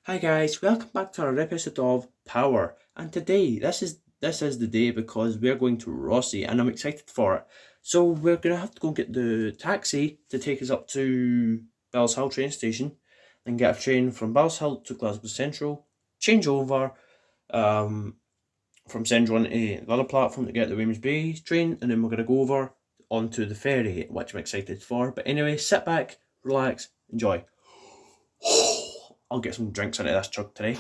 Hi guys, welcome back to our episode of Power. And today, this is the day because we're going to Rothsey and I'm excited for it. So we're gonna have to go get the taxi to take us up to Bells Hill train station, and get a train from Bells Hill to Glasgow Central, change over from Central into the other platform to get the Williams Bay train, and then we're gonna go over onto the ferry, which I'm excited for. But anyway, sit back, relax, enjoy. I'll get some drinks into this truck today.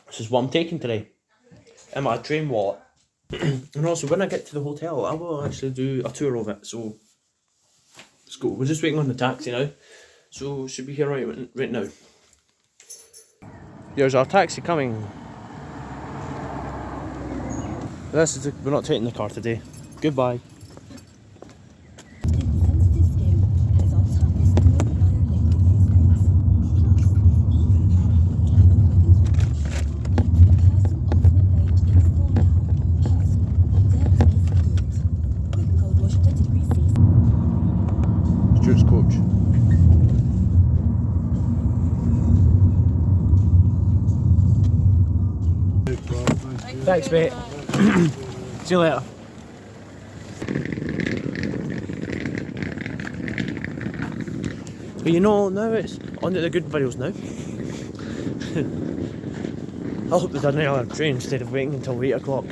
This is what I'm taking today in my train wallet. And also, when I get to the hotel, I will actually do a tour of it. So let's go. We're just waiting on the taxi now, so should be here right now. There's our taxi coming. We're not taking the car today. Goodbye. Stuart's coach. Thanks, mate. See you later. But now it's on to the good videos now. I hope they've done another train instead of waiting until 8 o'clock.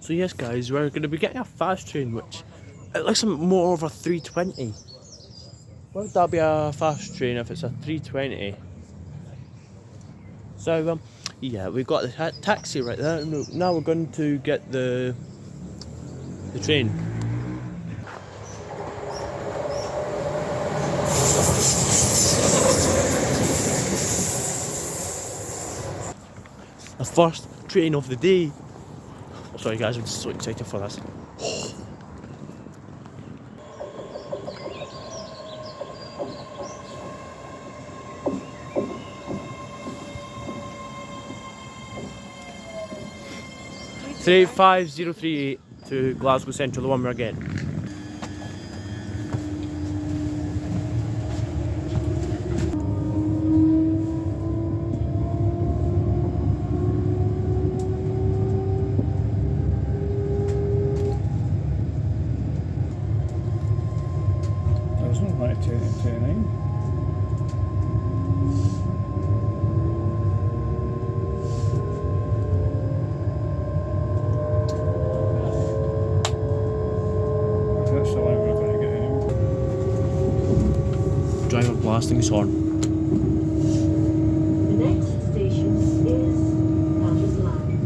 So yes guys, we're going to be getting a fast train, which it looks more of a 320. Why would that be a fast train if it's a 320? So yeah, we've got the taxi right there. Now we're going to get the train. The first train of the day. Oh, sorry guys, I'm just so excited for this. Three 5038 to Glasgow Central, the one we're getting. There's no right turning. That's the line we're going to get in. Driver blasting his horn. The next station is Founders Line.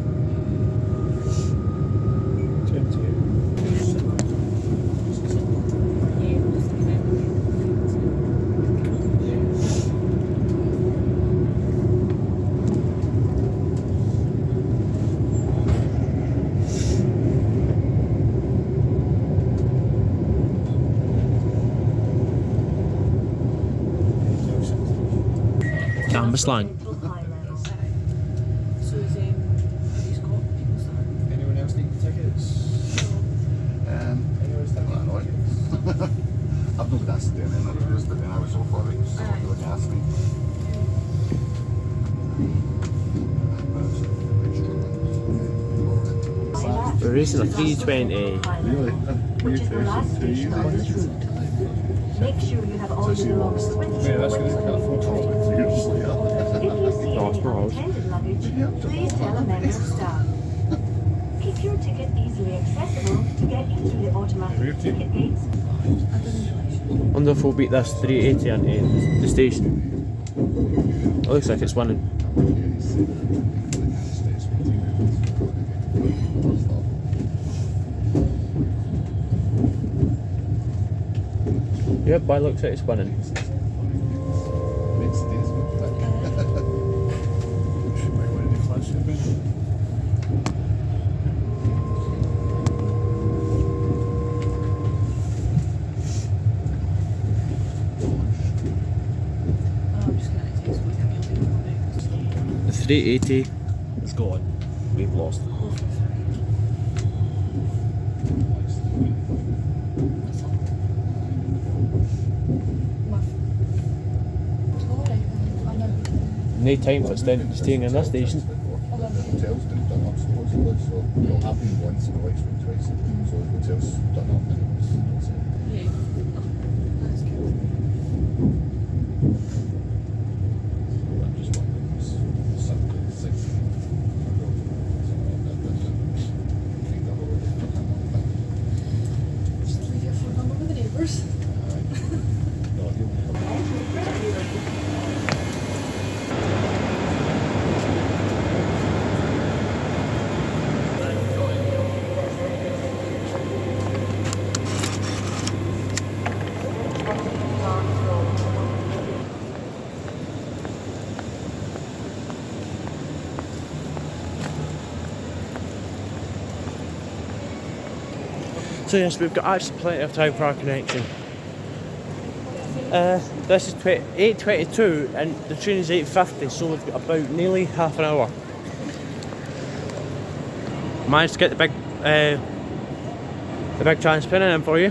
Turn to you. Canvas line. Anyone else need tickets? Anyone's thinking? I've not been asked to do any interviews, but then I was off for it, so they wouldn't ask me. The race is a 320. Really? Which is the last station on this route. Make sure you have all your belongings with you Yeah, that's when going to entering the train. Seriously, If you see No, it's any per house. unattended luggage, please tell a member of staff. Keep your ticket easily accessible to get you through the automatic ticket gates. Wonder if we'll beat this 380 into the station. It looks like it's winning. Yep, by looks like it's winning. Might want to do flash shipping. The 380 is gone. We've lost. no time for staying in this station. The hotel's been done up supposedly, so I've been once and the wife's been twice. So the hotel's done up and it's Yeah. That's cool. I'm just wondering if Sunday, 6th. Just leave your phone number with the neighbours. So yes, we've got actually plenty of time for our connection. This is 8:22 and the train is 8:50, so we've got about nearly half an hour. Managed to get the big transpinner in for you.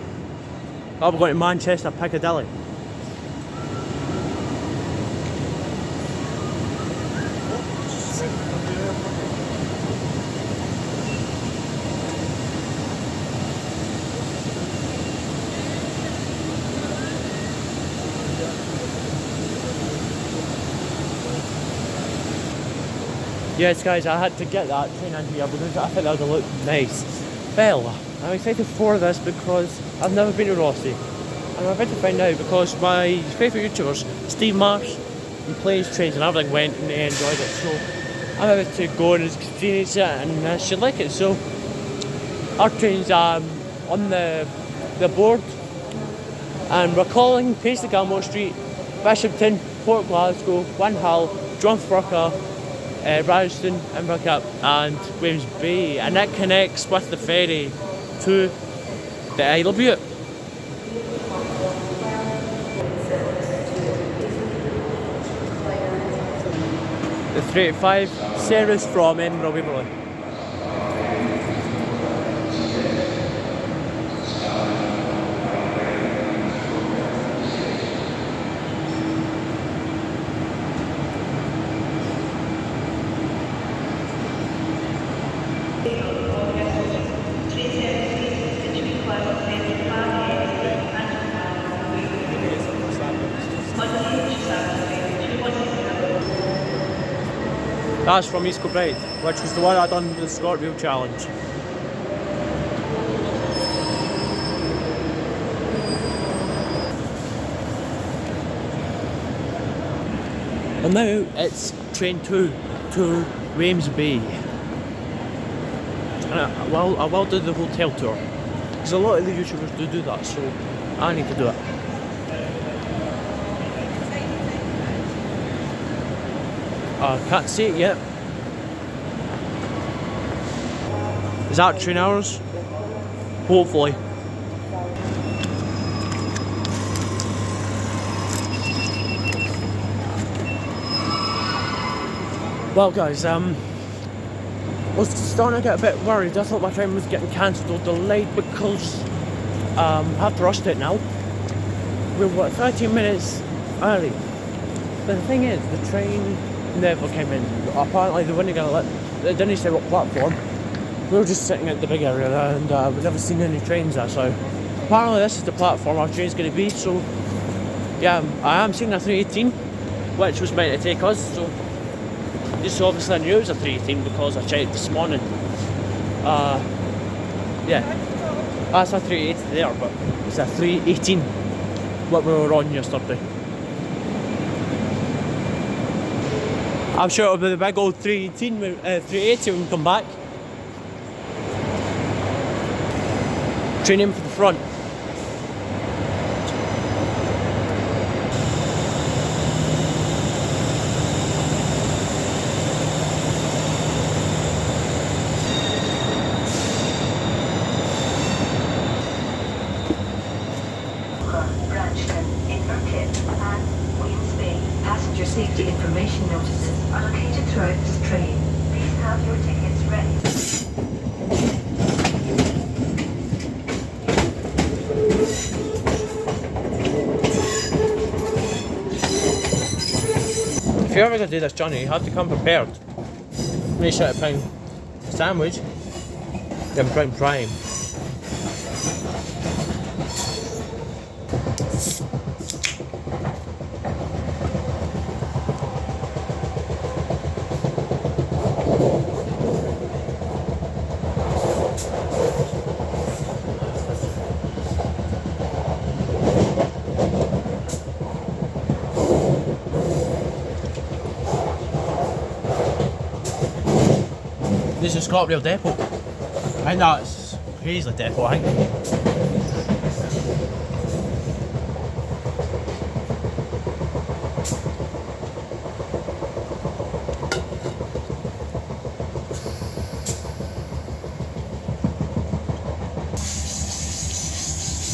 I'll be going to Manchester Piccadilly. Yes guys, I had to get that train in here because I think that would look nice. Well, I'm excited for this because I've never been to Rothsey. And I'm about to find out because my favourite YouTubers, Steve Marsh, he plays trains and everything went and they enjoyed it. So I'm about to go and experience it and I should like it. So our train's on the board and we're calling Paisley Galmore Street, Bishopton, Port Glasgow, One Hull, Drumthurca, Radisson, Invercargill and Williams Bay, and that connects with the ferry to the Isle of Bute. The 385 service from Edinburgh Waverley. That's from East Kilbride, which was the one I done with the Scorpio Challenge. And now it's train 2 to Williams Bay. And I will do the hotel tour, because a lot of the YouTubers do that, so I need to do it. I can't see it yet. Is that train hours? Hopefully. Well guys, I was starting to get a bit worried. I thought my train was getting cancelled or delayed because I have to rush it now. We're what, 13 minutes early. But the thing is, the train never came in. Apparently they weren't gonna they didn't say what platform. We were just sitting at the big area and we've never seen any trains there, so apparently this is the platform our train's gonna be. So yeah, I am seeing a 318 which was meant to take us, so this obviously I knew it was a 318 because I checked this morning. Yeah, that's a 380 there, but it's a 318 what we were on yesterday. I'm sure it'll be the big old 380 when we come back. Train in for the front. Passenger safety information notices are located throughout this train. Please have your tickets ready. you're ever going to do this journey, you have to come prepared. Make sure to pound sandwich, then brown prime. This is ScotRail Depot. I think that's Paisley Depot, I think.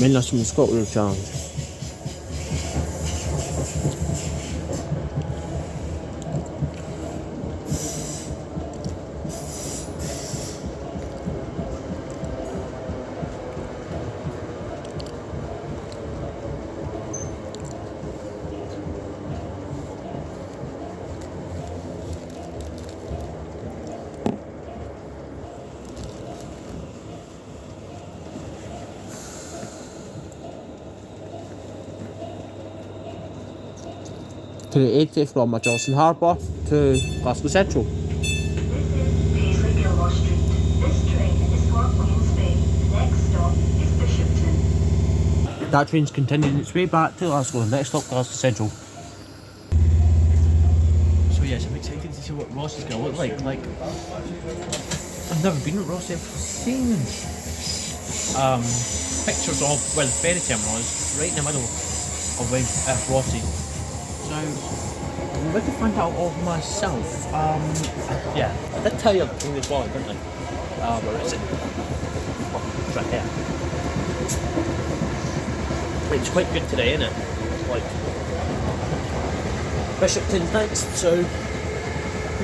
Maybe that's from the ScotRail Challenge. To the 80 from Johnson Harbour to Glasgow Central. This is Paisley Gilmore Street. This train is for Queen's Bay. The next stop is Bishopton. That train's continuing its way back to Glasgow. Next stop, Glasgow Central. So yes, I'm excited to see what Rothsey's going to look like. I've never been at Rothsey. I've seen pictures of where the ferry terminal is, right in the middle of Rothsey. So I'm about to find out all myself. Yeah, I did tell you in this one, didn't I? Where is it? Oh, it's right there. It's quite good today, isn't it? Like Bishopton next, so we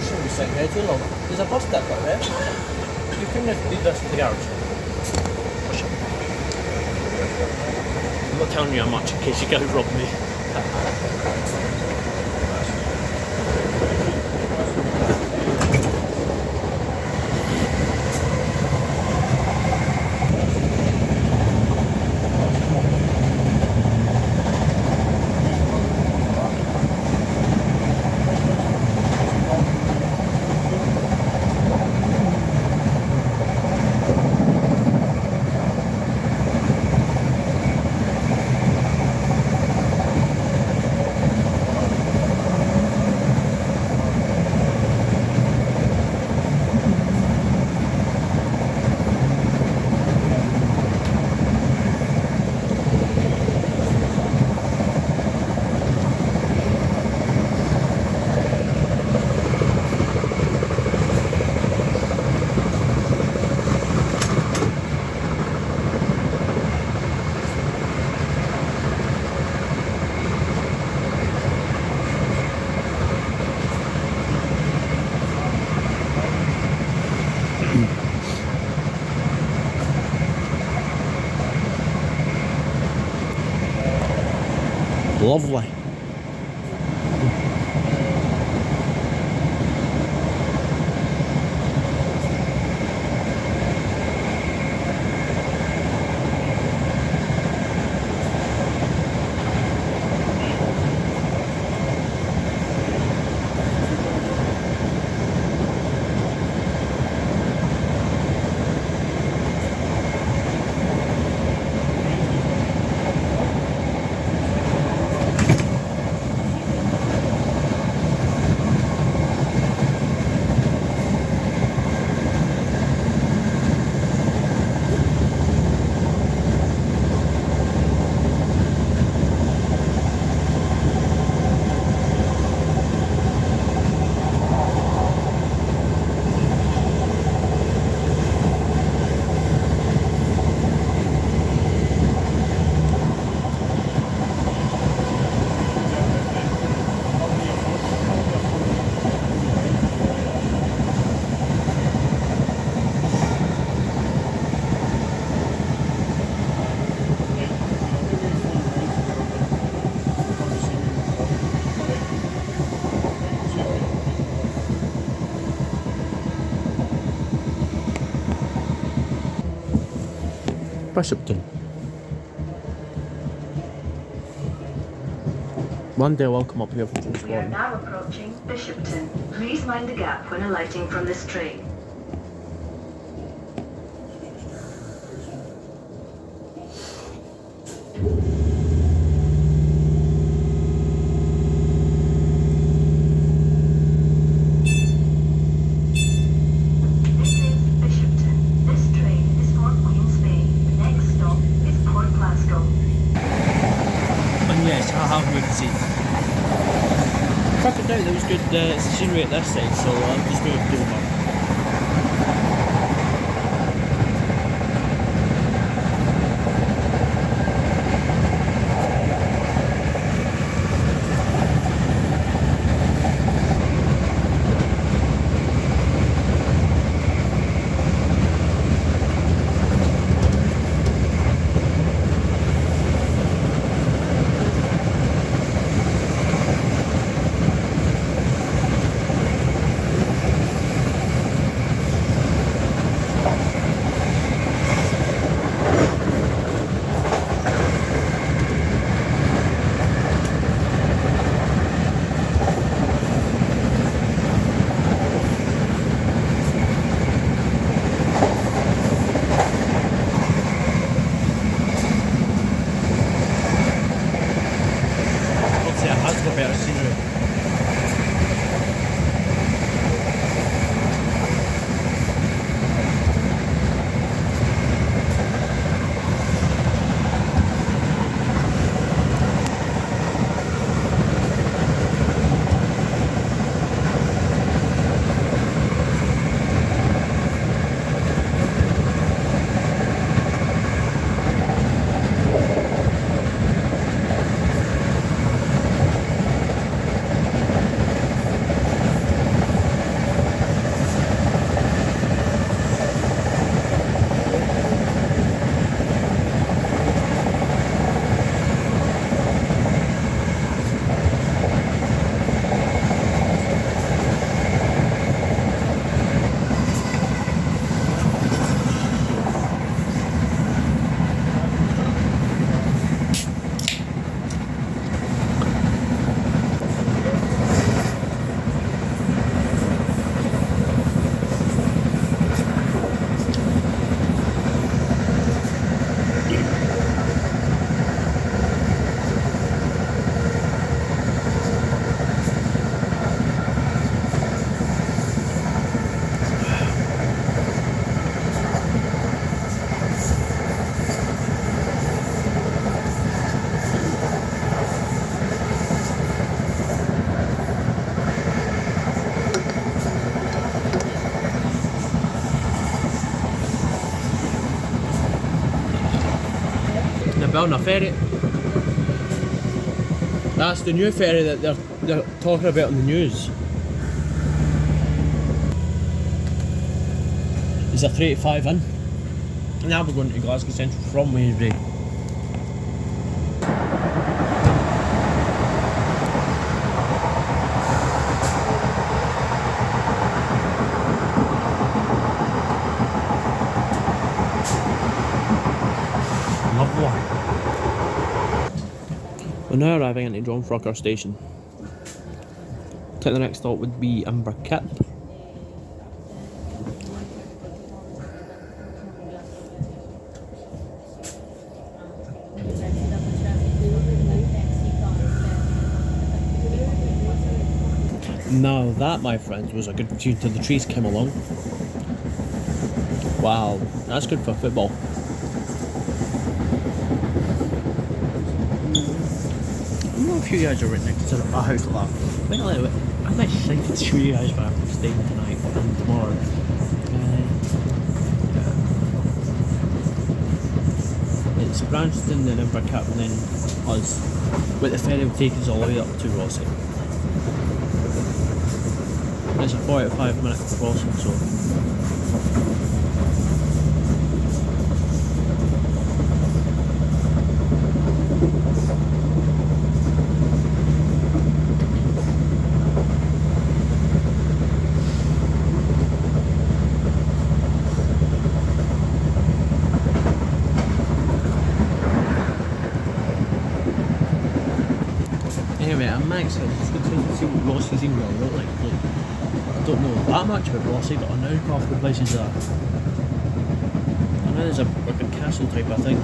shouldn't be sitting here too long. There's a bus depot there. You can just do this to the garage. I'm not telling you how much in case you go rob me. Lovely. Bishopton. One day I'll come up here for We are transport. now approaching Bishopton. Please mind the gap when alighting from this train. This is Bishopton. This train is for Queen's Bay. The next stop is Port Glasgow. And yes, I have moved seats. Fucking out, there was good scenery at this side, so I'm just moved over. Obviously, it has got better scenery. They're building a ferry. That's the new ferry that they're talking about in the news. It's a 385 in. Now we're going to Glasgow Central from Wednesday. Lovely. We're now arriving at John Frocker station. I think the next stop would be Inverkip. Now that, my friends, was a good tune till the trees came along. Wow, that's good for football. I don't know if you guys are right next to a house like that. Wait a little bit. I'm excited to show you guys where I'm staying tonight and tomorrow. It's Branston and Inverkip and then us. But the ferry will take us all the way up to Rothsey. It's a 45-minute crossing, so Max, I was just going to see what Rothsey's even going to look like. Look, I don't know that much about Rothsey, but I know half the places are. I know there's like a castle type of thing.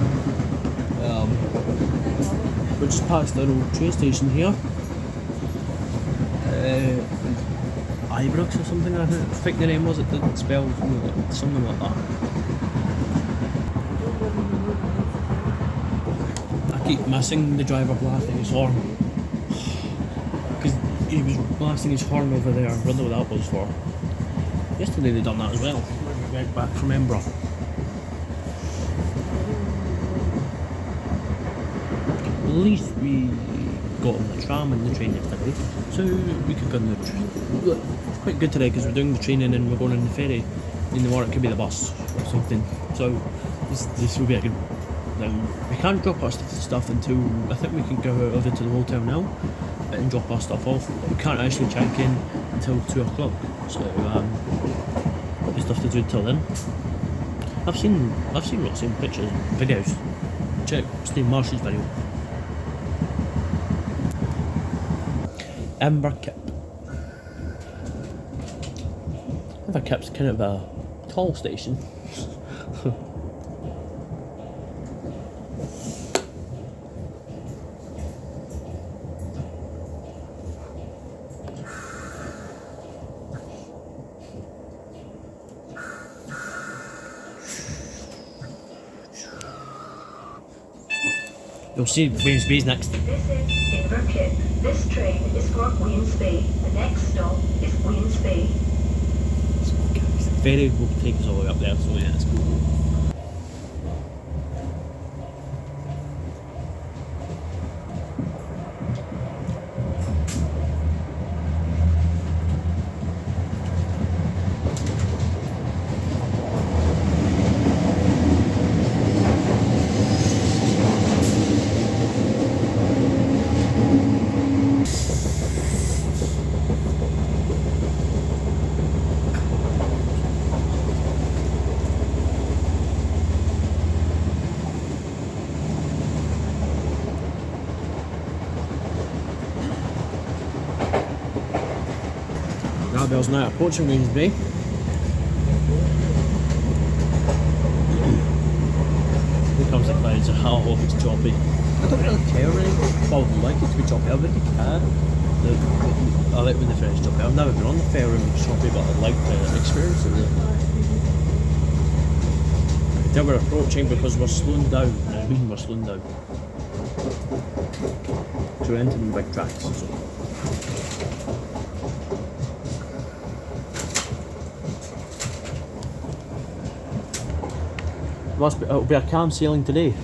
We're just past the old train station here. Ibrox or something, I think the name was. It didn't spell something like that. I keep missing the driver blasting his horn, because he was blasting his horn over there. I don't know what that was for. Yesterday they done that as well when we went back from Edinburgh. At least we got on the tram and the train yesterday, so we could go on the quite good today because we're doing the training and we're going on the ferry. In the morning it could be the bus or something. So this will be a good. We can't drop our stuff until I think we can go over to the hotel now and drop our stuff off. But we can't actually check in until 2 o'clock. So there'll be stuff to do till then. I've seen lots of pictures, videos. Check Steve Marsh's video. Amber Kip. Amber Kip's kind of a tall station. You'll see Waynesby's next. This is Inverkip. This train is for Waynesby. The next stop is Waynesby. The ferry will take us all the way up there, so yeah, it's cool. Bell's now approaching Waynesby. Here comes the clouds. Oh, it's choppy. I don't really care really. Well, I would like it to be choppy. I really can. I like when the ferry's choppy. I've never been on the ferry when it's choppy, but I like the experience of it. Now we're approaching because we're slowing down. I mean, we're slowing down. So we're entering the big tracks. So. It'll be a calm sailing today.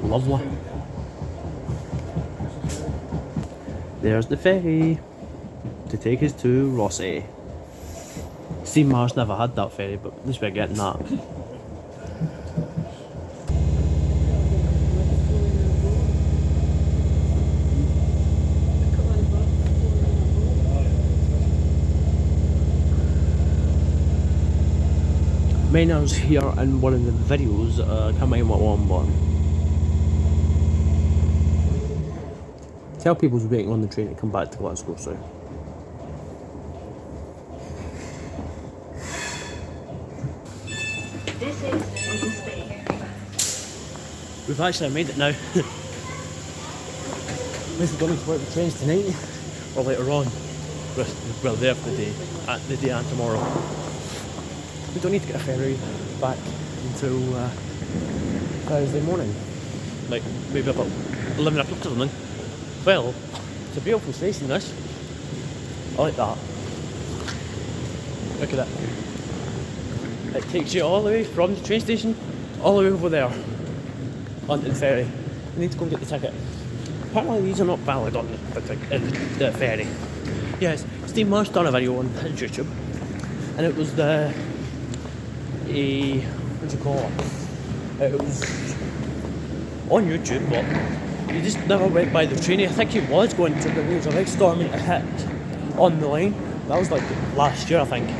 Lovely. There's the ferry to take us to Rothsey. Steve Marsh never had that ferry, but at least we're getting that. Maynard's here in one of the videos, I can't remember what one. Tell people who's waiting on the train to come back to Glasgow, so. This is Waynesby. We've actually made it now. We're going to work the trains tonight, or later on. We're there for the day and tomorrow. We don't need to get a ferry back until Thursday morning. Like maybe about 11 o'clock or something. Well, it's a beautiful station this. I like that. Look at that. It takes you all the way from the train station all the way over there onto the ferry. You need to go and get the ticket. Apparently these are not valid on the ferry. Yes, Steve Marsh done a video on his YouTube and it was what do you call it? It was on YouTube, but he just never went by the train. I think he was going to, but there was a big storm and it hit on the line. That was like last year, I think.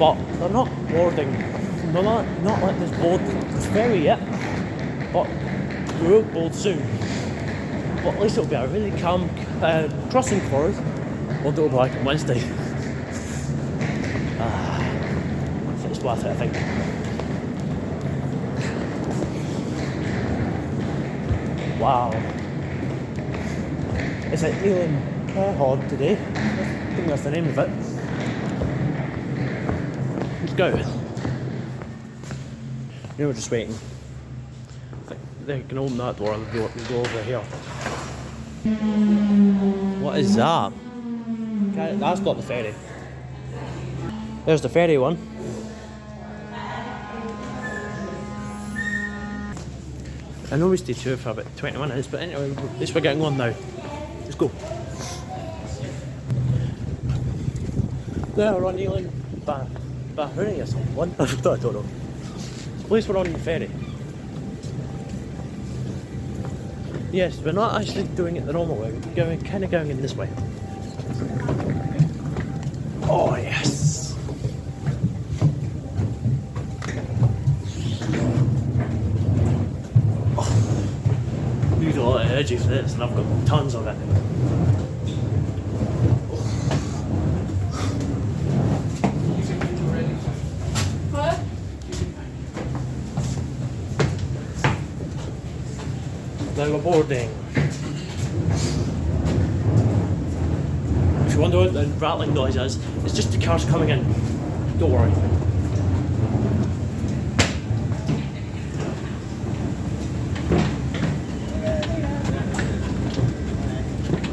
but they're not boarding. They're not like this board this ferry yet, but we will board soon. But at least it'll be a really calm crossing for us. What it'll be like on Wednesday. It's worth it, I think. Wow. It's at Ealing Hod today. I think that's the name of it. Let's go. Now we're just waiting. I think they can open that door and we'll go over here. What is that? That's not the ferry. There's the ferry one. I know we stayed here for about 20 minutes, but anyway, at least we're getting on now. Let's go. There, we're on Ealing Bahuri or something. I don't know. At least we're on the ferry. Yes, we're not actually doing it the normal way. We're kind of going in this way. Oh yes. Oh. Use a lot of energy for this, and I've got tons of it. What? Now we're boarding. If you wonder what the rattling noise is, it's just the cars coming in. Don't worry.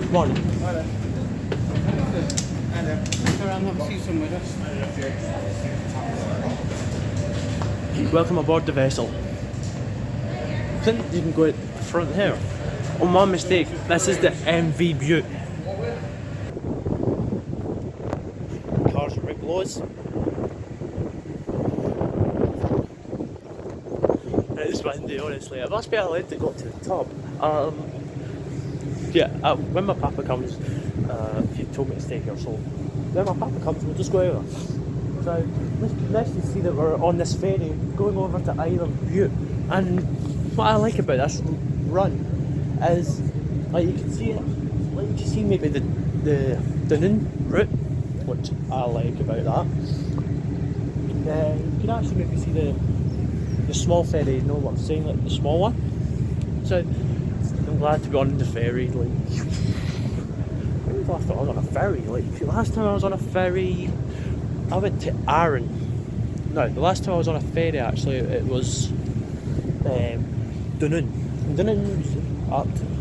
Come on. Welcome aboard the vessel. I think you can go at the front here. Oh, my mistake. This is the MV Butte. Cars are right below us. It's windy, honestly. It must be allowed to go to the top. When my papa comes, he told me to stay here, so when my papa comes, we'll just go over. So it's nice to see that we're on this ferry going over to Island Butte. And what I like about this run is, like, you can see it, like you can see maybe the Dunoon route, which I like about that. You can actually maybe see the small ferry, you know what I'm saying, like the small one. So I'm glad to be on the ferry. Like, when was the last time I was on a ferry? Like, the last time I was on a ferry, I went to Arran. No, the last time I was on a ferry actually, it was Dunoon. Dunoon's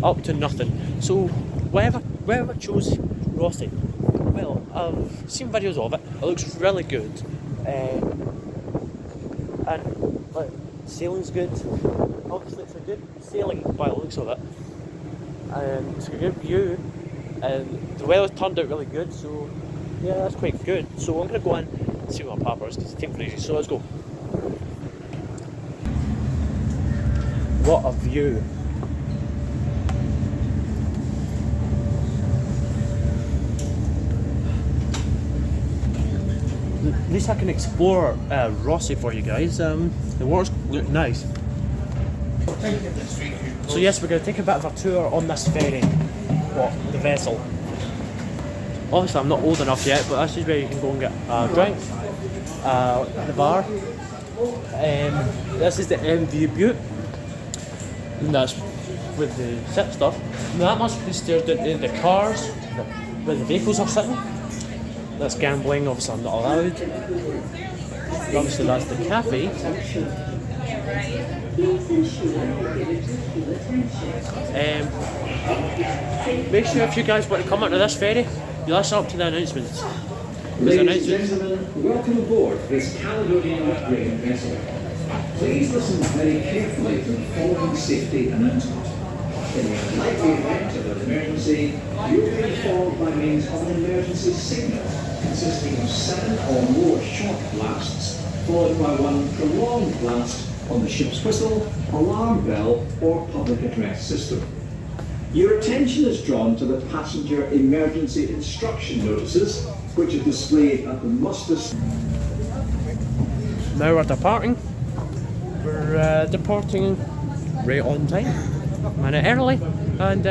up to nothing. So wherever chose Rothsey. Well, I've seen videos of it. It looks really good. And like, sailing's good. Obviously it's a good sailing by the looks of it. And it's a good view. And the weather's turned out really good, so yeah, that's quite good. So I'm going to go in and see what my papa is, because it's taking easy. So let's go. What a view. At least I can explore Rothsey for you guys. The water's look nice. So yes, we're going to take a bit of a tour on this ferry, the vessel. Obviously I'm not old enough yet, but this is where you can go and get a drink, the bar. This is the MV Butte, and that's with the sit stuff. And that must be steered into the cars where the vehicles are sitting. That's gambling, obviously I'm not allowed. And obviously that's the cafe. Make sure if you guys want to come onto this ferry, you listen up to the announcements. Ladies and gentlemen, welcome aboard this Caledonian grain vessel. Please listen very carefully to the following safety announcement. In the unlikely event of an emergency, you will be informed by means of an emergency signal consisting of 7 or more short blasts, followed by one prolonged blast on the ship's whistle, alarm bell, or public address system. Your attention is drawn to the passenger emergency instruction notices, which are displayed at the muster. Now we're departing. We're departing right on time, a minute early, and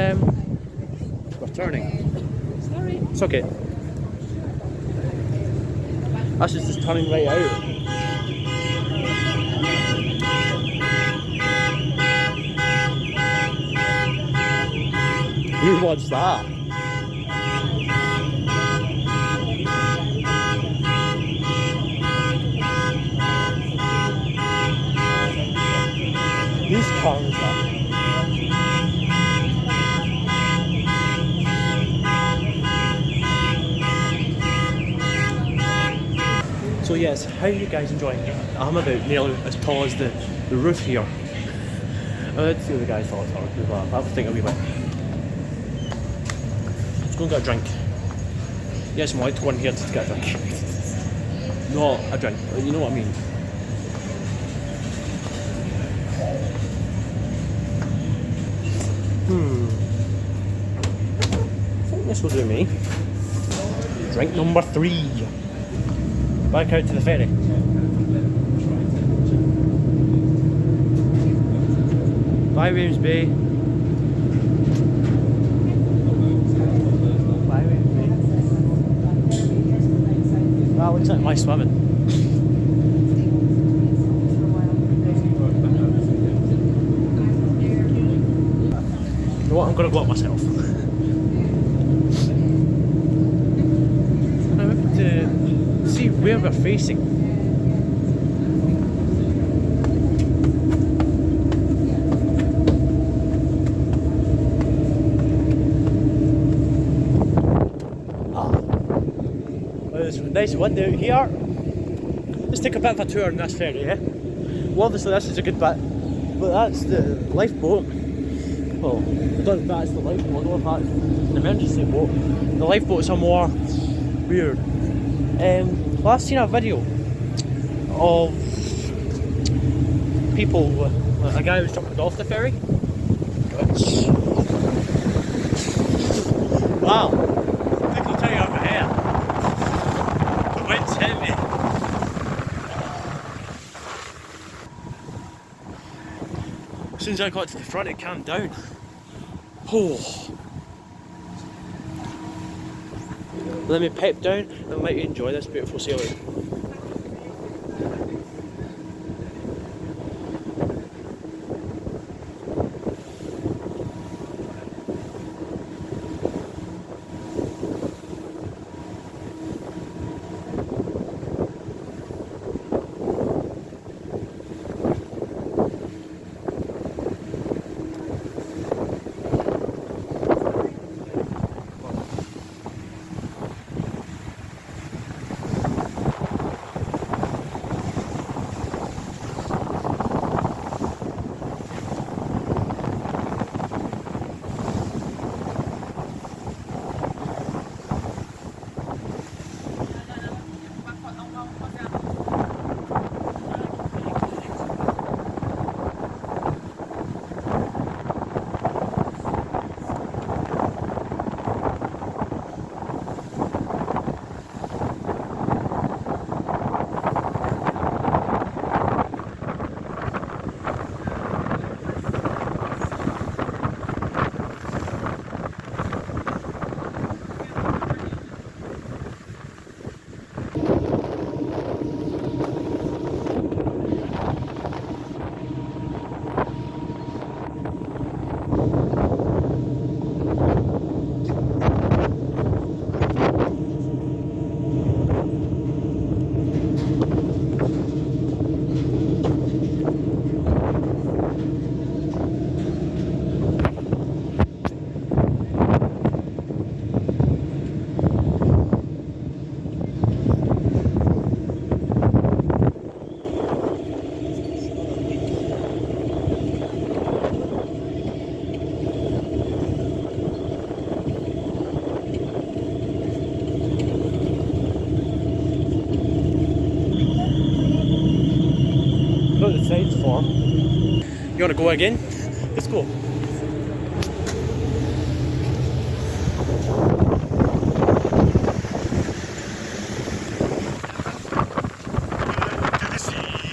we're turning. Sorry. It's okay. Us is just turning right out. Who wants that? Whose car is that? So yes, how are you guys enjoying it? I'm about nearly as tall as the roof here. Let's see what the guys thought as well. Have a think a wee bit. Let's go and get a drink. Yes, I might go in here to get a drink. Not a drink, but you know what I mean. I think this will do me. Drink number 3. Back out to the ferry. Bye, Williams Bay. Bye, Williams Bay. That looks like my swimming. You know what? I'm gonna go up myself. And I'm able to see where we're facing. There's a nice window out here. Let's take a bit of a tour on this ferry, eh? Well, obviously this is a good bit, but that's the lifeboat. Well, I don't know if that's the lifeboat, I don't know if that's an emergency boat. The lifeboats are more weird. Last seen a video of people, a guy was jumping off the ferry. Wow, I think I'll tell you over here. The wind's hit me. As soon as I got to the front, it calmed down. Oh. Let me pipe down and let you enjoy this beautiful sailing. What the sides for? You want to go again? Let's go. To the sea.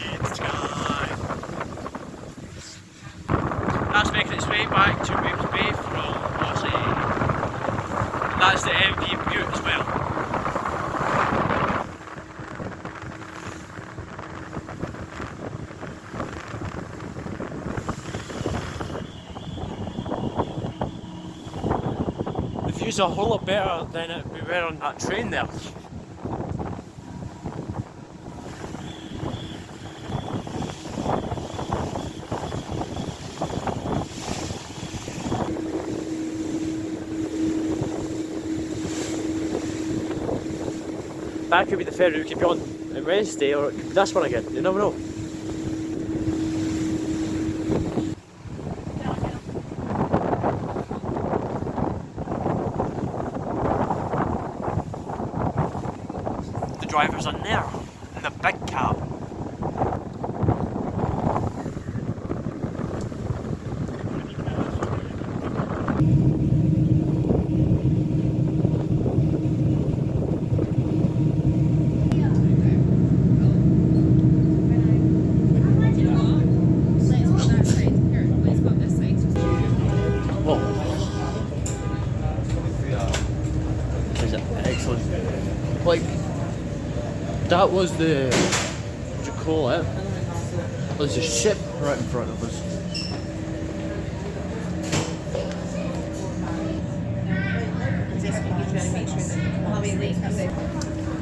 That's the MV view as well. The view's a whole lot better than we were on that train there. That could be the ferry we could be on Wednesday, or it could be this one again. You never know. The driver's in there, in the big cab. Excellent. Like, that was the, what do you call it? There's a ship right in front of us.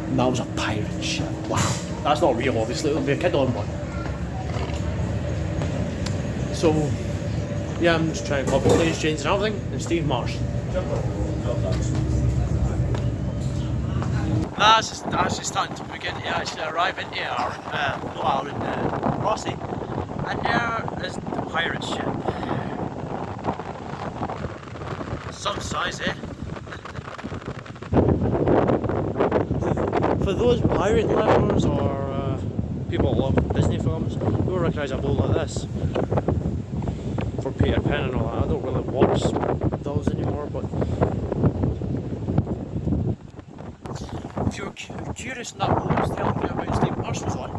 And that was a pirate ship. Wow. That's not real, obviously. It'll be a kid on one. So, yeah, I'm just trying to copy planes, trains and everything. And Steve Marsh. That's just starting to begin to actually arrive into our in Rothsey, and there is the pirate ship. Some size, eh? For those pirate lovers or people that love Disney films, you'll recognise a boat like this. For Peter Pan and all that. I don't really watch those anymore, but if you're curious, that boat I was telling you about Steve Marsh was on,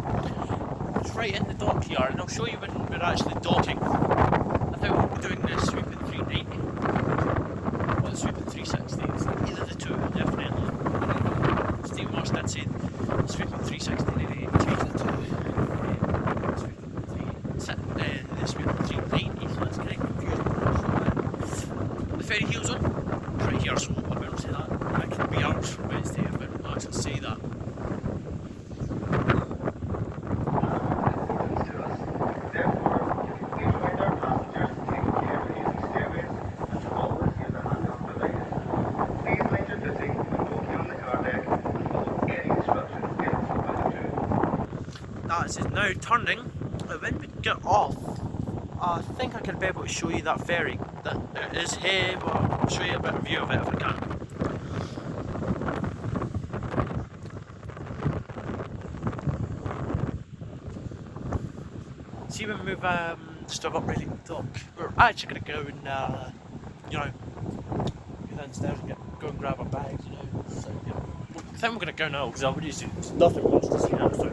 it's right in the dockyard, and I'll show you when we're actually docking. I think we'll be doing the sweeping 390 or the sweeping 360, either the two, definitely. Steve Marsh did say the sweeping 360, they changed it to the sweeping 390, so that's kind of confusing. The ferry heels on, right here, so I better say that. I could be out for Wednesday, I better not actually say that. That is now turning, and when we get off, I think I can be able to show you that ferry that is here, but I'll show you a better view of it if I can. See, when we've stuck up ready to dock, we're actually going to go and, you know, go downstairs and go and grab our bags, you know. So, yeah. I think we're going to go now because I've already seen nothing much to see now. So,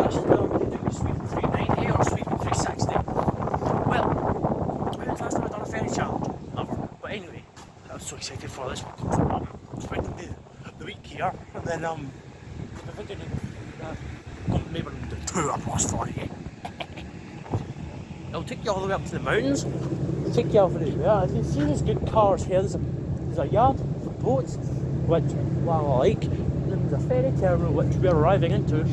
actually, now we're going to do the sweeping 390 or sweeping 360. Well, when was the last time I've done a ferry challenge? Never. But anyway, I was so excited for this one. I'm spending the week here, and then I'm thinking maybe I'm doing 2 up plus 40. It'll take you all the way up to the mountains. It'll take you off of there. You can see there's good cars here. There's a yard for boats, which I like. And then there's a ferry terminal which we're arriving into.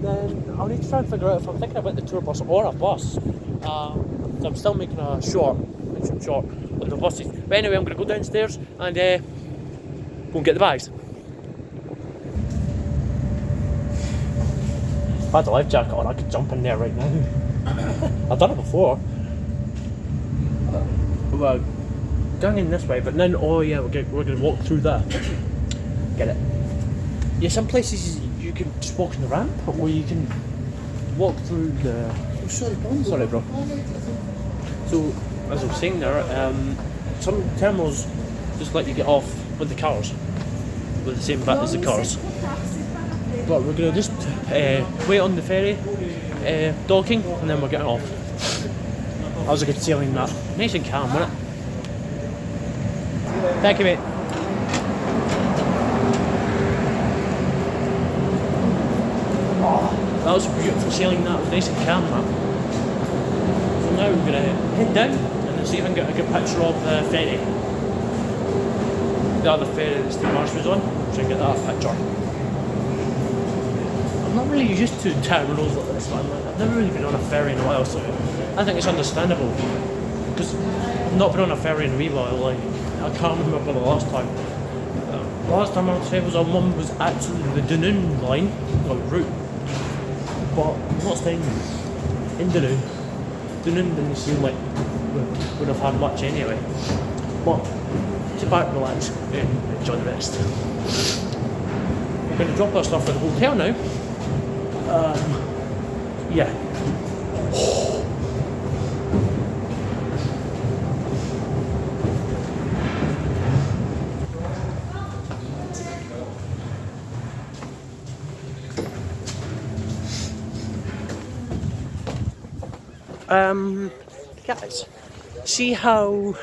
Then I'll need to try and figure out if I'm thinking about the tour bus or a bus. So I'm still making a short of the buses. But anyway, I'm going to go downstairs and go and get the bags. If I had a life jacket on, I could jump in there right now. I've done it before. We're going in this way, but then, oh yeah, we're going to walk through that. Get it? Yeah, some places you can just walk in the ramp, or you can walk through the... Oh, sorry, bro. So, as I was saying there, some terminals just let you get off with the cars, with the same bit as the cars. But we're going to just wait on the ferry, docking, and then we're getting off. That was a good sailing, that. Nice and calm, wasn't it? Thank you, mate. That was a beautiful sailing, that was nice and calm, that. So now we're going to head down and see if I can get a good picture of the ferry. The other ferry that Steve Marsh was on, so I can get that picture. I'm not really used to terminals like this, man. I've never really been on a ferry in a while, so I think it's understandable. Because I've not been on a ferry in a wee while, like, I can't remember the last time. Last time I was on one was actually the Dunoon line, or route. But I'm not staying in Dunoon. Dunoon didn't seem like we would have had much anyway. But sit back, relax, and enjoy the rest. We're going to drop our stuff at the hotel now. Yeah. Guys, see how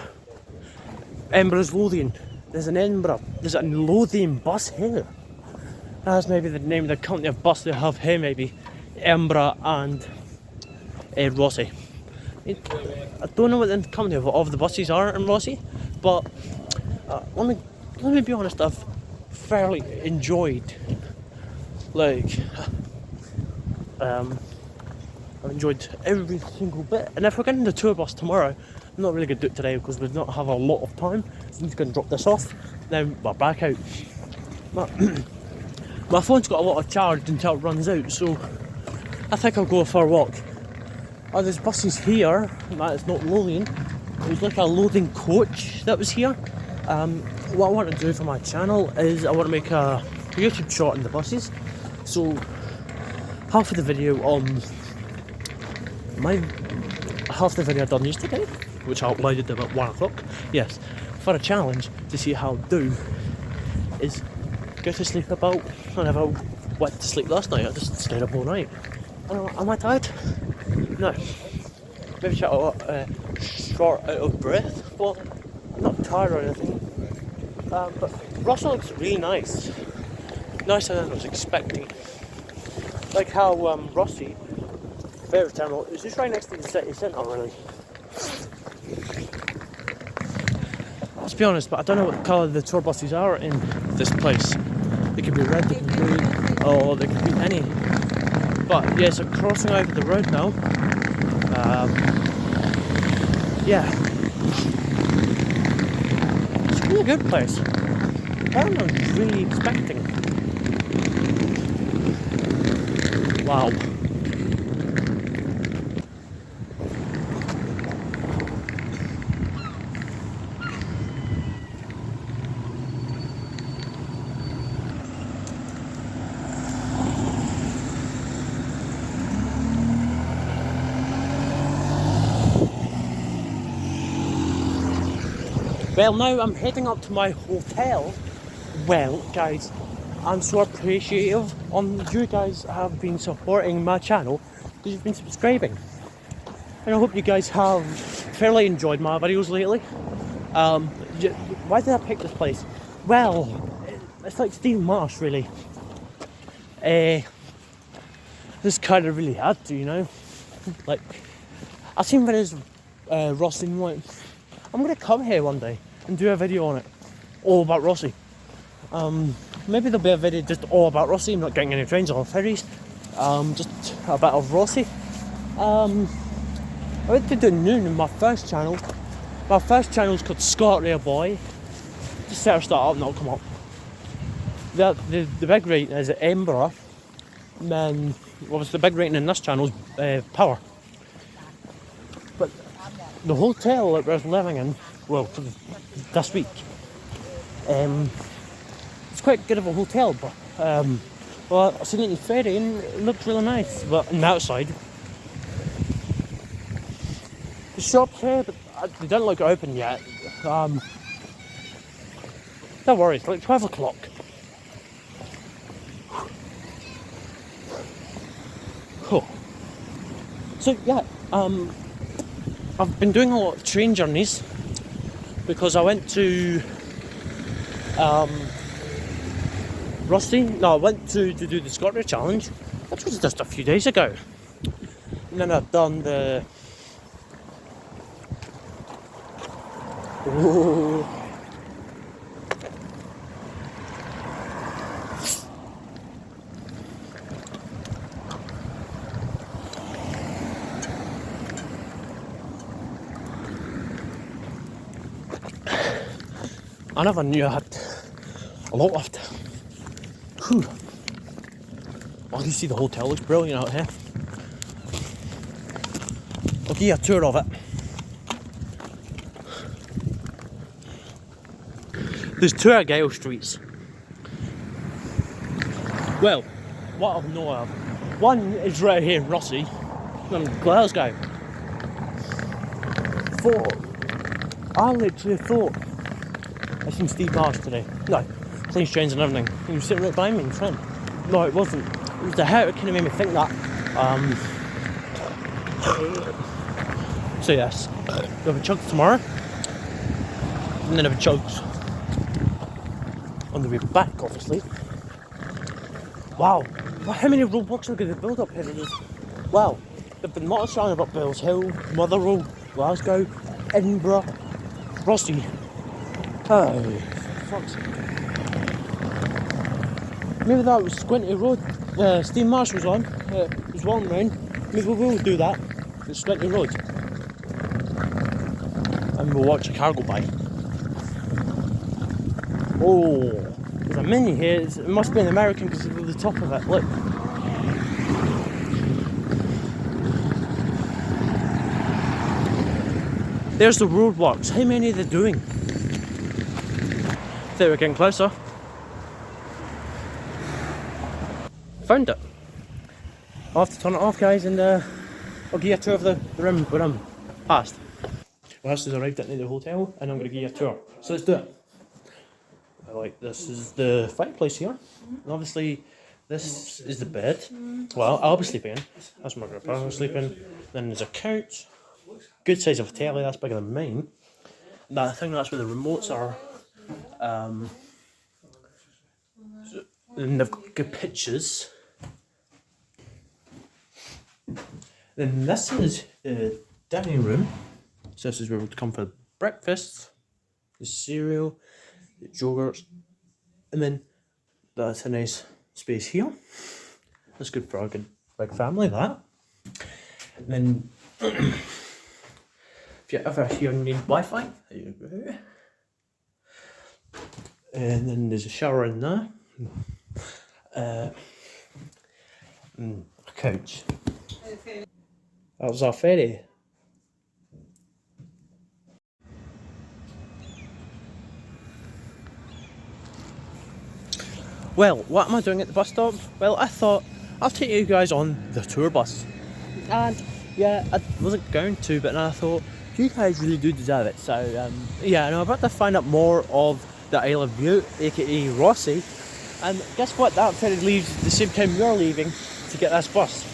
Edinburgh's Lothian? There's a Lothian bus here. That's maybe the name of the company of bus they have here, maybe. Edinburgh and Rothsey. I don't know what the company of the buses are in Rothsey, but let me be honest, I've fairly enjoyed, like, I've enjoyed every single bit. And if we're getting the tour bus tomorrow, I'm not really going to do it today because we don't have a lot of time. So I'm just going to drop this off, then we're back out. My phone's got a lot of charge until it runs out, so I think I'll go for a walk. Oh, there's buses here. That is not Lothian. It was like a Lothian coach that was here. What I want to do for my channel is I want to make a YouTube shot in the buses. So half of the video on half the video I done yesterday, which I uploaded about 1 o'clock. Yes, for a challenge to see how I do is go to sleep about. I never went to sleep last night. I just stayed up all night. Am I tired? No. Maybe short out of breath. Well, I'm not tired or anything. But Russell looks really nice. Nicer than I was expecting. Like how Rothsey ferry terminal is just right next to the city centre, really. Let's be honest, but I don't know what colour the tour buses are in this place. They could be red, they could be blue, or they could be any. But yes, I'm crossing over the road now. Yeah. It's a really good place. I was really expecting. Wow. Well, now I'm heading up to my hotel. Well, guys, I'm so appreciative on you guys have been supporting my channel because you've been subscribing. And I hope you guys have fairly enjoyed my videos lately. Why did I pick this place? Well, it's like Steve Marsh, really. This kind of really had to, you know. Like, I've seen videos of Rothsey and like, I'm going to come here one day and do a video on it, all about Rothsey. Maybe there'll be a video just all about Rothsey, not getting any trains or ferries, just a bit of Rothsey. I went to Dunoon in my first channel. My first channel is called ScotRail Boy. Just search that up and it'll come up. The big rating is at Edinburgh, and then obviously the big rating in this channel is Power. But the hotel that we're living in, well, for this week, it's quite good of a hotel, but well, I've seen it in ferry and it looks really nice. But on the outside, the shops here, but they don't look open yet. Don't worry, it's like 12 o'clock. Cool. So yeah, I've been doing a lot of train journeys because I went to Rothsey. No, I went to do the ScotRail challenge which was just a few days ago. And then I've done the... Ooh. I never knew I had a lot left. Whew. Well, you see the hotel looks brilliant out here. I'll give you a tour of it. There's two Argyle streets. Well, what I know of. One is right here in Rothsey, and Glasgow. I literally thought I seen Steve Marsh today. No, planes, trains and everything. He was sitting right behind me in front. No, it wasn't. It was the hair that kind of made me think that. So yes, we have a chug tomorrow. And then have a chugs on the way back, obviously. Wow, how many roadblocks are going to build up here? Wow, they've been not surrounded up Bells Hill, Motherwell, Glasgow, Edinburgh, Rothsey. Oh, fuck's sake. Maybe that was Squinty Road. Steve Marsh was on. It was walking round. Maybe we'll do that. It's Squinty Road. And we'll watch a car go by. Oh, there's a mini here. It must be an American because of the top of it. Look. There's the roadworks. How many are they doing? I think we're getting closer. Found it. I'll have to turn it off, guys, and I'll give you a tour of the room when I'm past. Well, this has arrived at the hotel, and I'm going to give you a tour. So let's do it. This is the fireplace here, and obviously this is the bed. Well, I'll be sleeping in. That's my grandpa will sleep in. Then there's a couch. Good size of a telly, that's bigger than mine. I think that's where the remotes are. And they've got good pictures. Then this is the dining room. So this is where we'll come for breakfast, the cereal, the yogurts, and then that's a nice space here. That's good for a good big family, that. And then if you ever here need Wi-Fi, there you go. And then there's a shower in there. And a couch. That was our ferry. Well, what am I doing at the bus stop? Well, I thought I'll take you guys on the tour bus. And yeah, I wasn't going to, but then I thought you guys really do deserve it. So yeah, and I'm about to find out more of the Isle of Bute, aka Rothsey. And guess what? That ferry leaves at the same time you're leaving to get this bus.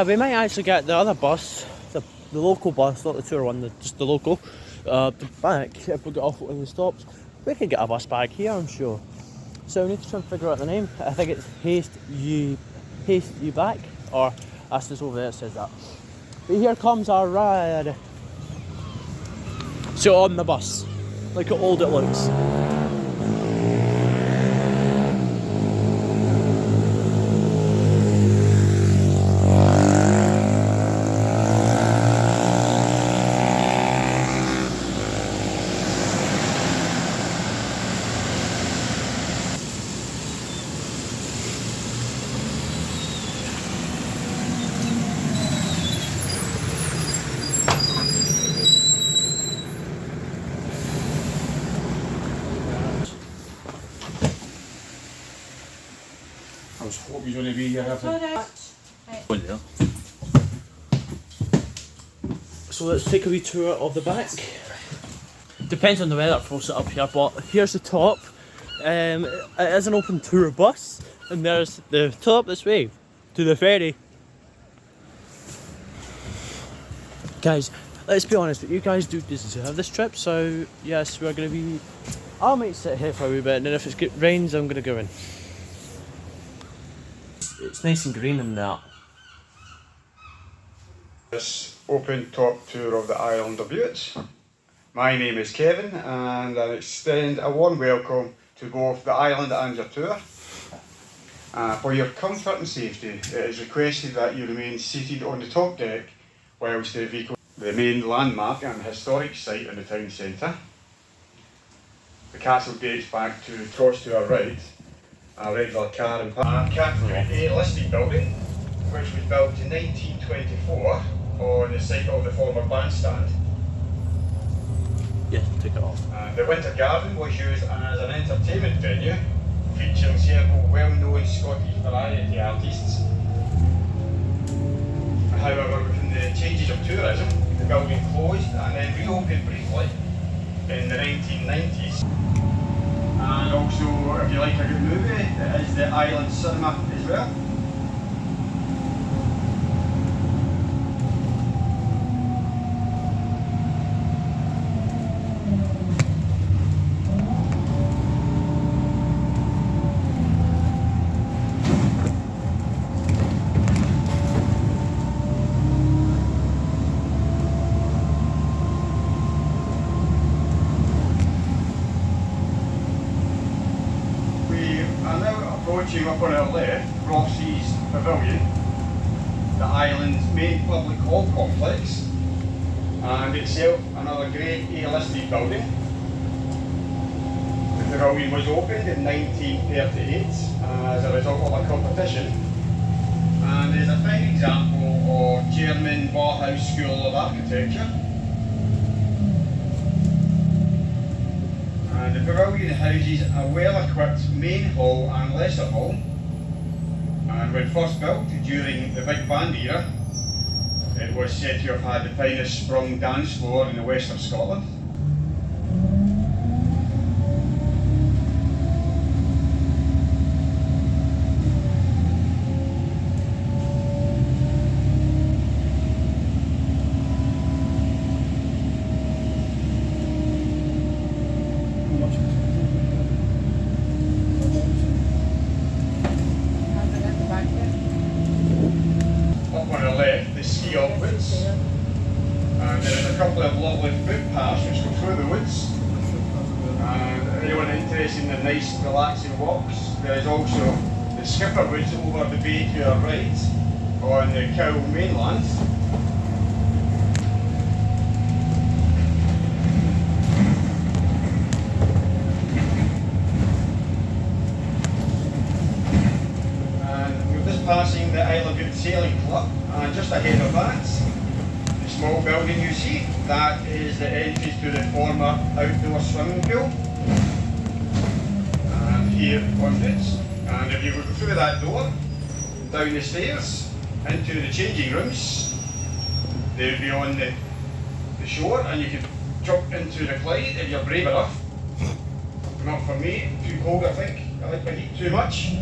We might actually get the other bus, the local bus, not the tour one, just the local. Back, if we get off at one of the stops, we can get a bus back here, I'm sure. So we need to try and figure out the name. I think it's Haste You Back, or that's just over there, it says that. But here comes our ride. So on the bus, look how old it looks. I was hoping you're going to be here. So let's take a wee tour of the back. Depends on the weather for us up here, but here's the top. It is an open tour bus, and there's the top this way to the ferry. Guys, let's be honest, but you guys do deserve this trip, so yes, we're going to be... I might sit here for a wee bit, and then if it rains, I'm going to go in. it's nice and green in that. This open top tour of the island of Buttes. My name is Kevin and I extend a warm welcome to both the island and your tour. For your comfort and safety, it is requested that you remain seated on the top deck whilst the vehicle. The main landmark and historic site in the town centre. The castle dates back to across to our right, a regular car and category A listed building, which was built in 1924 on the site of the former bandstand. Yeah, take it off. The Winter Garden was used as an entertainment venue, featuring several well-known Scottish variety artists. However, within the changes of tourism, the building closed and then reopened briefly in the 1990s. And also, if you like a good movie, it is the Island Cinema as well. Approaching up on our left, Rothsey's Pavilion, the island's main public hall complex, and itself another grade A listed building. The pavilion was opened in 1938 as a result of a competition, and is a fine example of German Bauhaus School of Architecture. And the pavilion houses a well-equipped main hall and lesser hall, and when first built during the big band era, it was said to have had the finest sprung dance floor in the west of Scotland. Woods, and there is a couple of lovely footpaths which go through the woods, and anyone interested in the nice relaxing walks, there is also the Skipper Woods over the bay to our right on the Cow mainland. And we're just passing the Isle of Bute Sailing Club, and just ahead of that, the small building you see, that is the entrance to the former outdoor swimming pool. And here on it, and if you go through that door, down the stairs, into the changing rooms, they would be on the shore, and you can jump into the Clyde if you're brave enough. Not for me, too cold I think, I like the heat too much.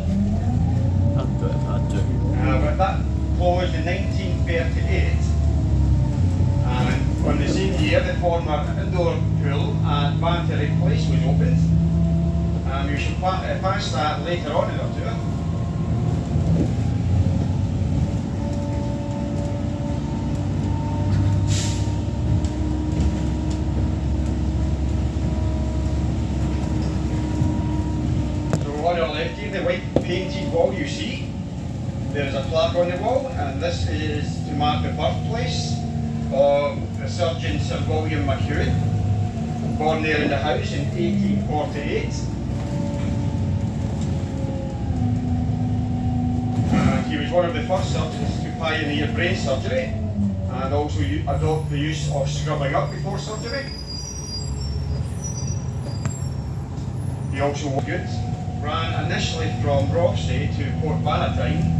I'd do it if I had to. But that closed in 1938, and on the same year the former indoor pool at Bantery Place was opened, and we shall pass that later on in our tour. So on our left here, the white painted wall you see, there is a plaque on the wall, and this is to mark the birthplace of the surgeon Sir William McEwen, born there in the house in 1848. And he was one of the first surgeons to pioneer brain surgery, and also adopt the use of scrubbing up before surgery. He also ran initially from Rothsey to Port Valentine,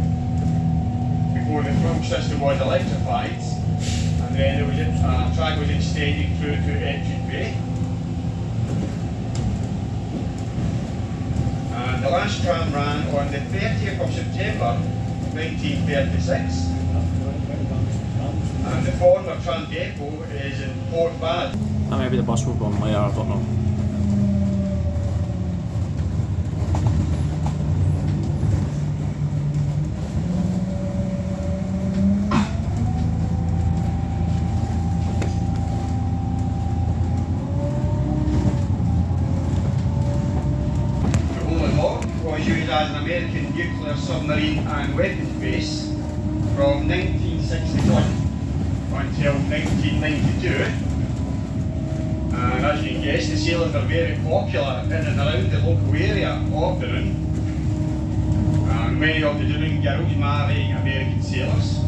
before the full system was electrified, and then there was a track was extended through to Ettrick Bay. And the last tram ran on the 30th of September 1936, and the former tram depot is in Port Valentine. Maybe the bus will go on later, I don't know. as an American nuclear submarine and weapons base from 1961 until 1992. And as you can guess, the sailors are very popular in and around the local area of the Doon. And many of the Doon girls marry American sailors.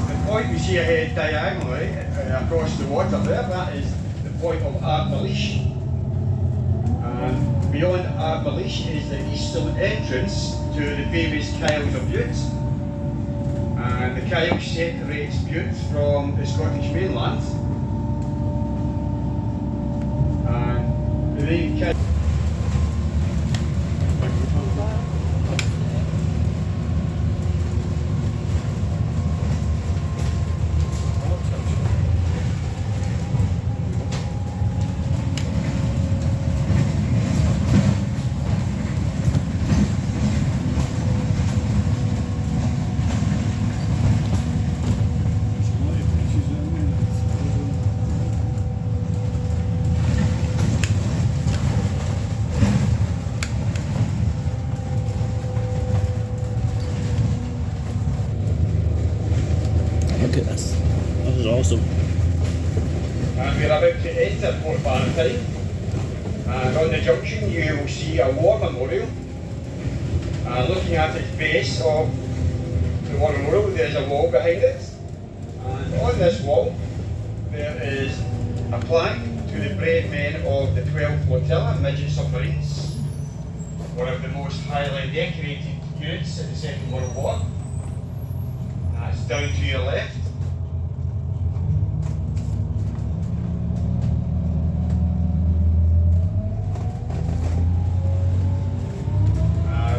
The point we see ahead diagonally across the water there, that is the point of Arbalish. And beyond Arbalish is the eastern entrance to the famous Kyles of Bute. And the Kyles separates Bute from the Scottish mainland. And the name Kyles. Look at this. This is awesome. And we're about to enter Port Valentine. And on the junction you will see a war memorial. And looking at its base of the war memorial, there's a wall behind it. And on this wall there is a plaque to the brave men of the 12th Flotilla midget submarines. One of the most highly decorated units in the Second World War. That's down to your left.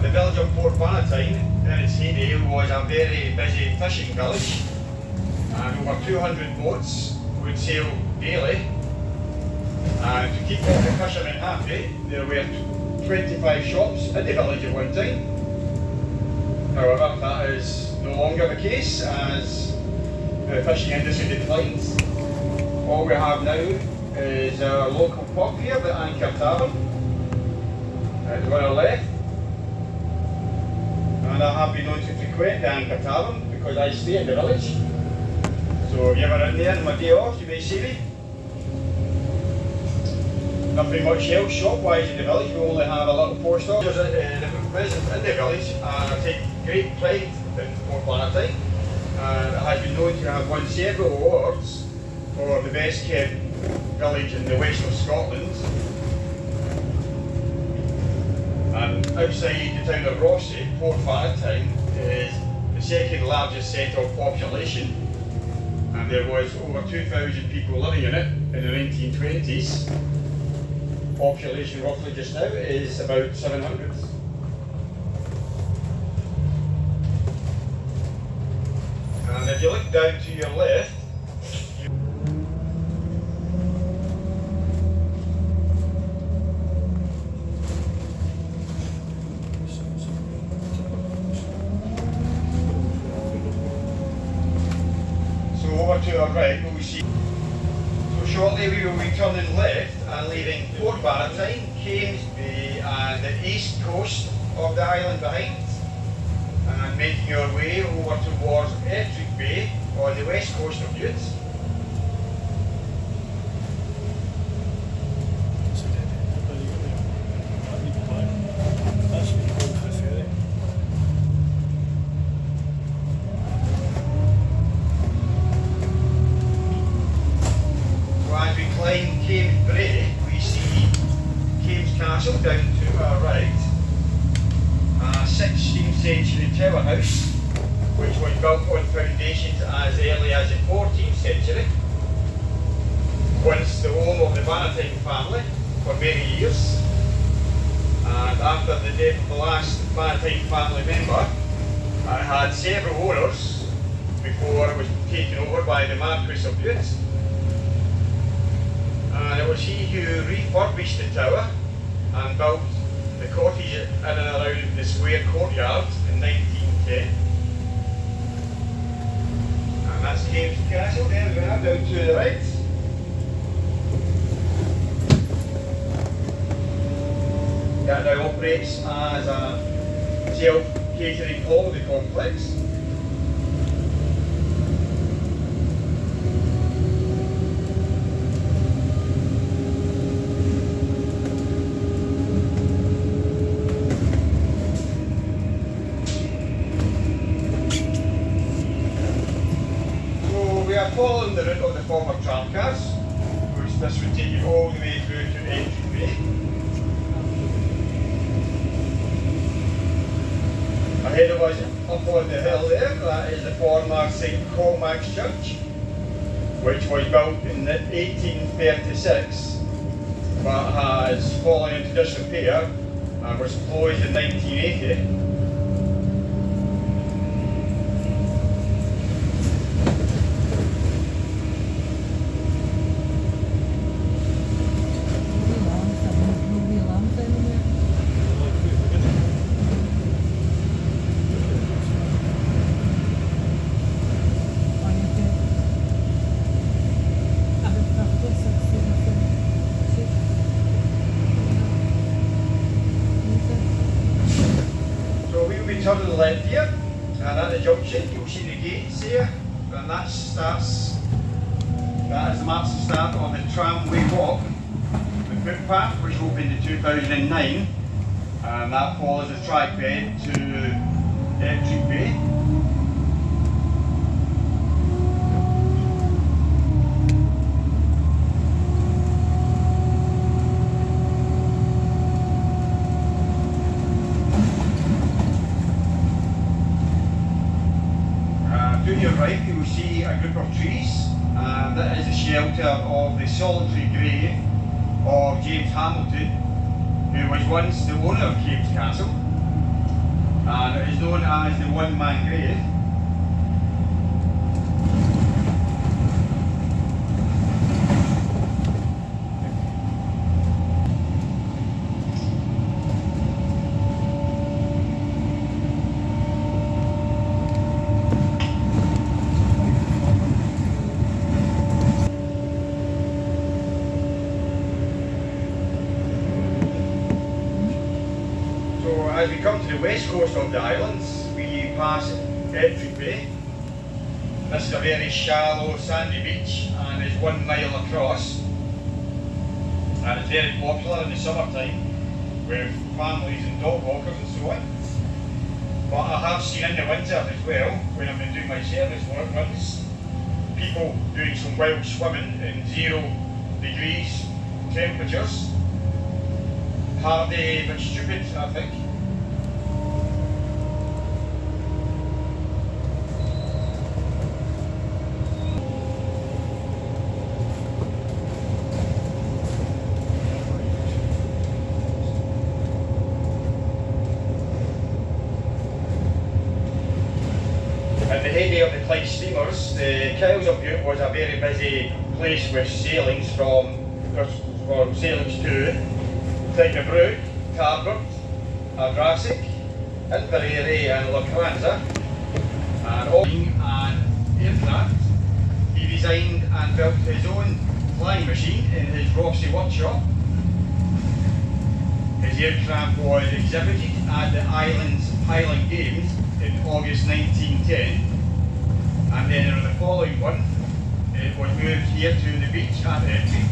The village of Port Valentine, in its heyday, was a very busy fishing village, and over 200 boats would sail daily. And to keep all the fishermen happy, there were 25 shops in the village at one time. However, that is no longer the case as the fishing industry declines. All we have now is a local pub here, the Anchor Tavern, to our left. And I have been known to frequent the Anchor Tavern because I stay in the village. So if you're ever in there on my day off, you may see me. Nothing much else shop-wise in the village. We only have a little post office. The residents in the village take great pride in Port Valentine, and it has been known to have won several awards for the best kept village in the west of Scotland. And outside the town of Rothsey, Port Valentine is the second largest centre of population, and there was over 2,000 people living in it in the 1920s. Population roughly just now is about 700. And if you look down to your left, over to our right, we will see. So shortly we will be turning left and leaving Port Valentine, Kames Bay and the east coast of the island behind, and making our way over towards Ettrick Bay on the west coast of Bute. Kames Brae, we see Kames Castle down to our right, a 16th century tower house which was built on foundations as early as the 14th century. Once the home of the Valentine family for many years, and after the death of the last Valentine family member, it had several owners, before it was taken over by the Marquis of Bute. And it was he who refurbished the tower and built the cottage in and around the square courtyard in 1910. And that's James Castle there we have down to the right. That now operates as a self-catering holiday complex. So we are following the route of the former tramcars, which this would take you all the way through to Entry Bay. Ahead of us, up on the hill there, that is the former St Colmac's Church, which was built in 1836, but has fallen into disrepair and was closed in 1980. Turning left here, and at the junction you'll see the gates here, and that is the marks to start on the tramway walk, the footpath, which opened in 2009, and that follows the track bed to Entry Bay. To your right you will see a group of trees, and that is the shelter of the solitary grave of James Hamilton, who was once the owner of James Castle, and it is known as the one-man grave. As we come to the west coast of the islands, we pass Entry Bay. This is a very shallow sandy beach and is 1 mile across, and it's very popular in the summertime with families and dog walkers and so on. But I have seen in the winter as well, when I've been doing my service work runs, people doing some wild swimming in 0 degrees temperatures. Hardy but stupid, I think. At the heyday of the Clyde steamers, the Kyles of Bute was a very busy place with sailings from sailings to Tygnabrook, Tarbert, Ardrasic, Inverary and Lochranza, and all an aircraft. He designed and built his own flying machine in his Rothsey workshop. His aircraft was exhibited at the island's Highland Games in August 1910, and then in the following one it was moved here to the beach at Entry.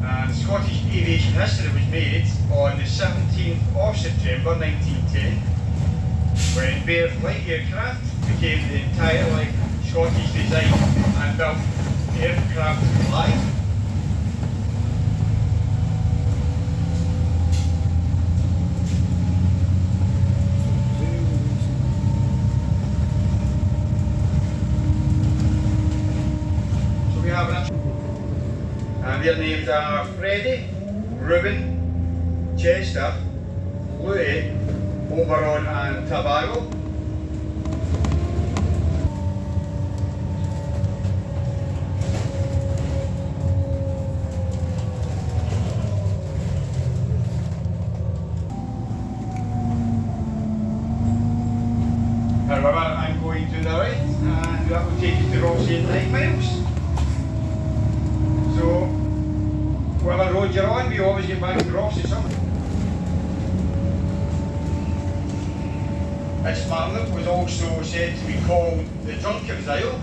And Scottish aviation history was made on the 17th of September 1910, when Bear Flight aircraft became the entirely Scottish design and built aircraft line. And their names are Freddie, Reuben, Chester, Louis, Oberon and Tobago. However, I'm going to the right, and that will take you to Rothsey in 9 miles. So, whatever road you're on, we always get back to Rothsey somewhere. This magnet was also said to be called the Drunkard's Isle,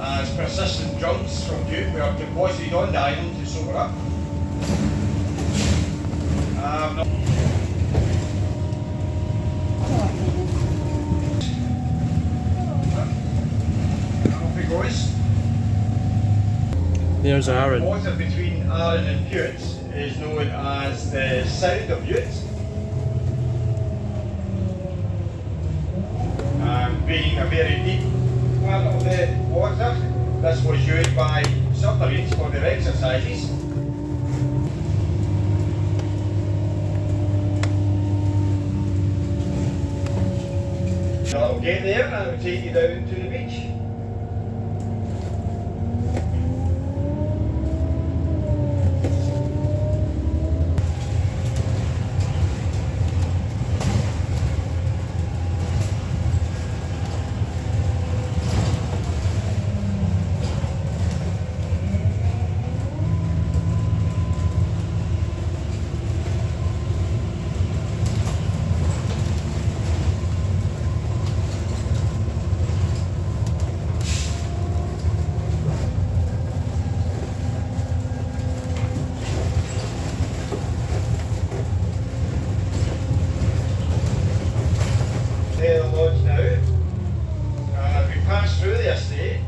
as persistent drunks from Bute were deposited on the island to sober up. Off it goes. There's The Aaron. water between Arran and Bute is known as the Sound of Bute. Being a very deep part of the water, this was used by submarines for their exercises. So I'll get there and I'll take you down to the beach. The lodge now, and as we pass through the estate,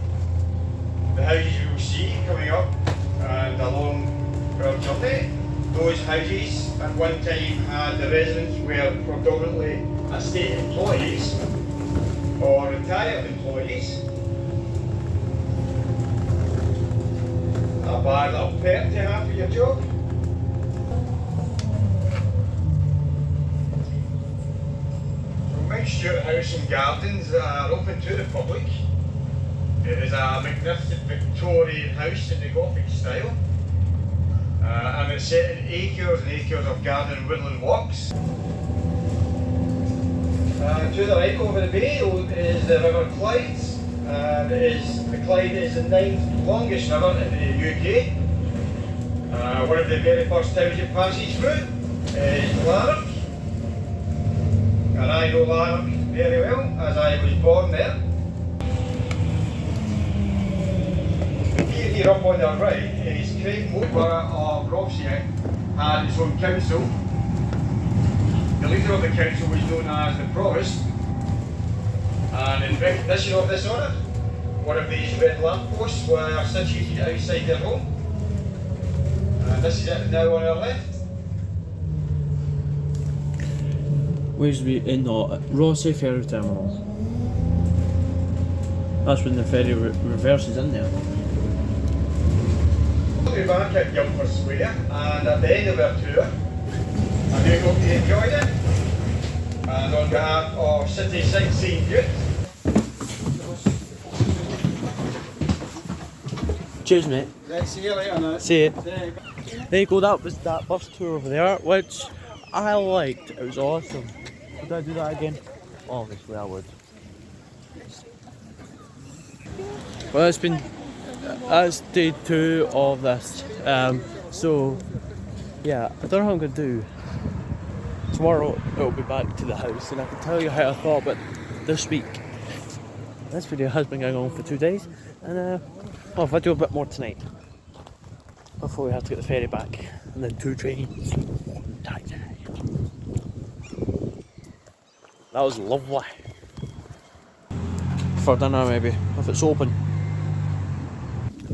the houses you will see coming up and along our journey, those houses at one time had the residents were predominantly estate employees or retired employees. A bad little pet to have for your job. Mount Stewart House and Gardens are open to the public. It is a magnificent Victorian house in the Gothic style, and it's set in acres and acres of garden and woodland walks. To the right over the bay is the River Clyde. The Clyde is the 9th longest river in the UK. One of the very first towns it passes through is Lanark. And I know Lanark very well, as I was born there. The pier here up on the right is Craigmore, of Rothsey had its own council. The leader of the council was known as the Provost, and in recognition of this honour, one of these red lampposts were situated outside their home. And this is it now on our left. Where's we in the Rothsey ferry terminal? That's when the ferry reverses in there. We'll be back at Yumper Square, and at the end of our tour, I do hope you enjoyed it. And on behalf of City Sightseeing Bute, Cheers, mate. right, see you later now. See it. There you go, that was that bus tour over there, which I liked. It was awesome. Would I do that again? Obviously I would. Well, it's been that's day 2 of this. So yeah, I don't know how I'm gonna do. Tomorrow it'll be back to the house, and I can tell you how I thought about this week. This video has been going on for 2 days, and well, if I do a bit more tonight before we have to get the ferry back, and then 2 trains. That was lovely. For dinner maybe, if it's open.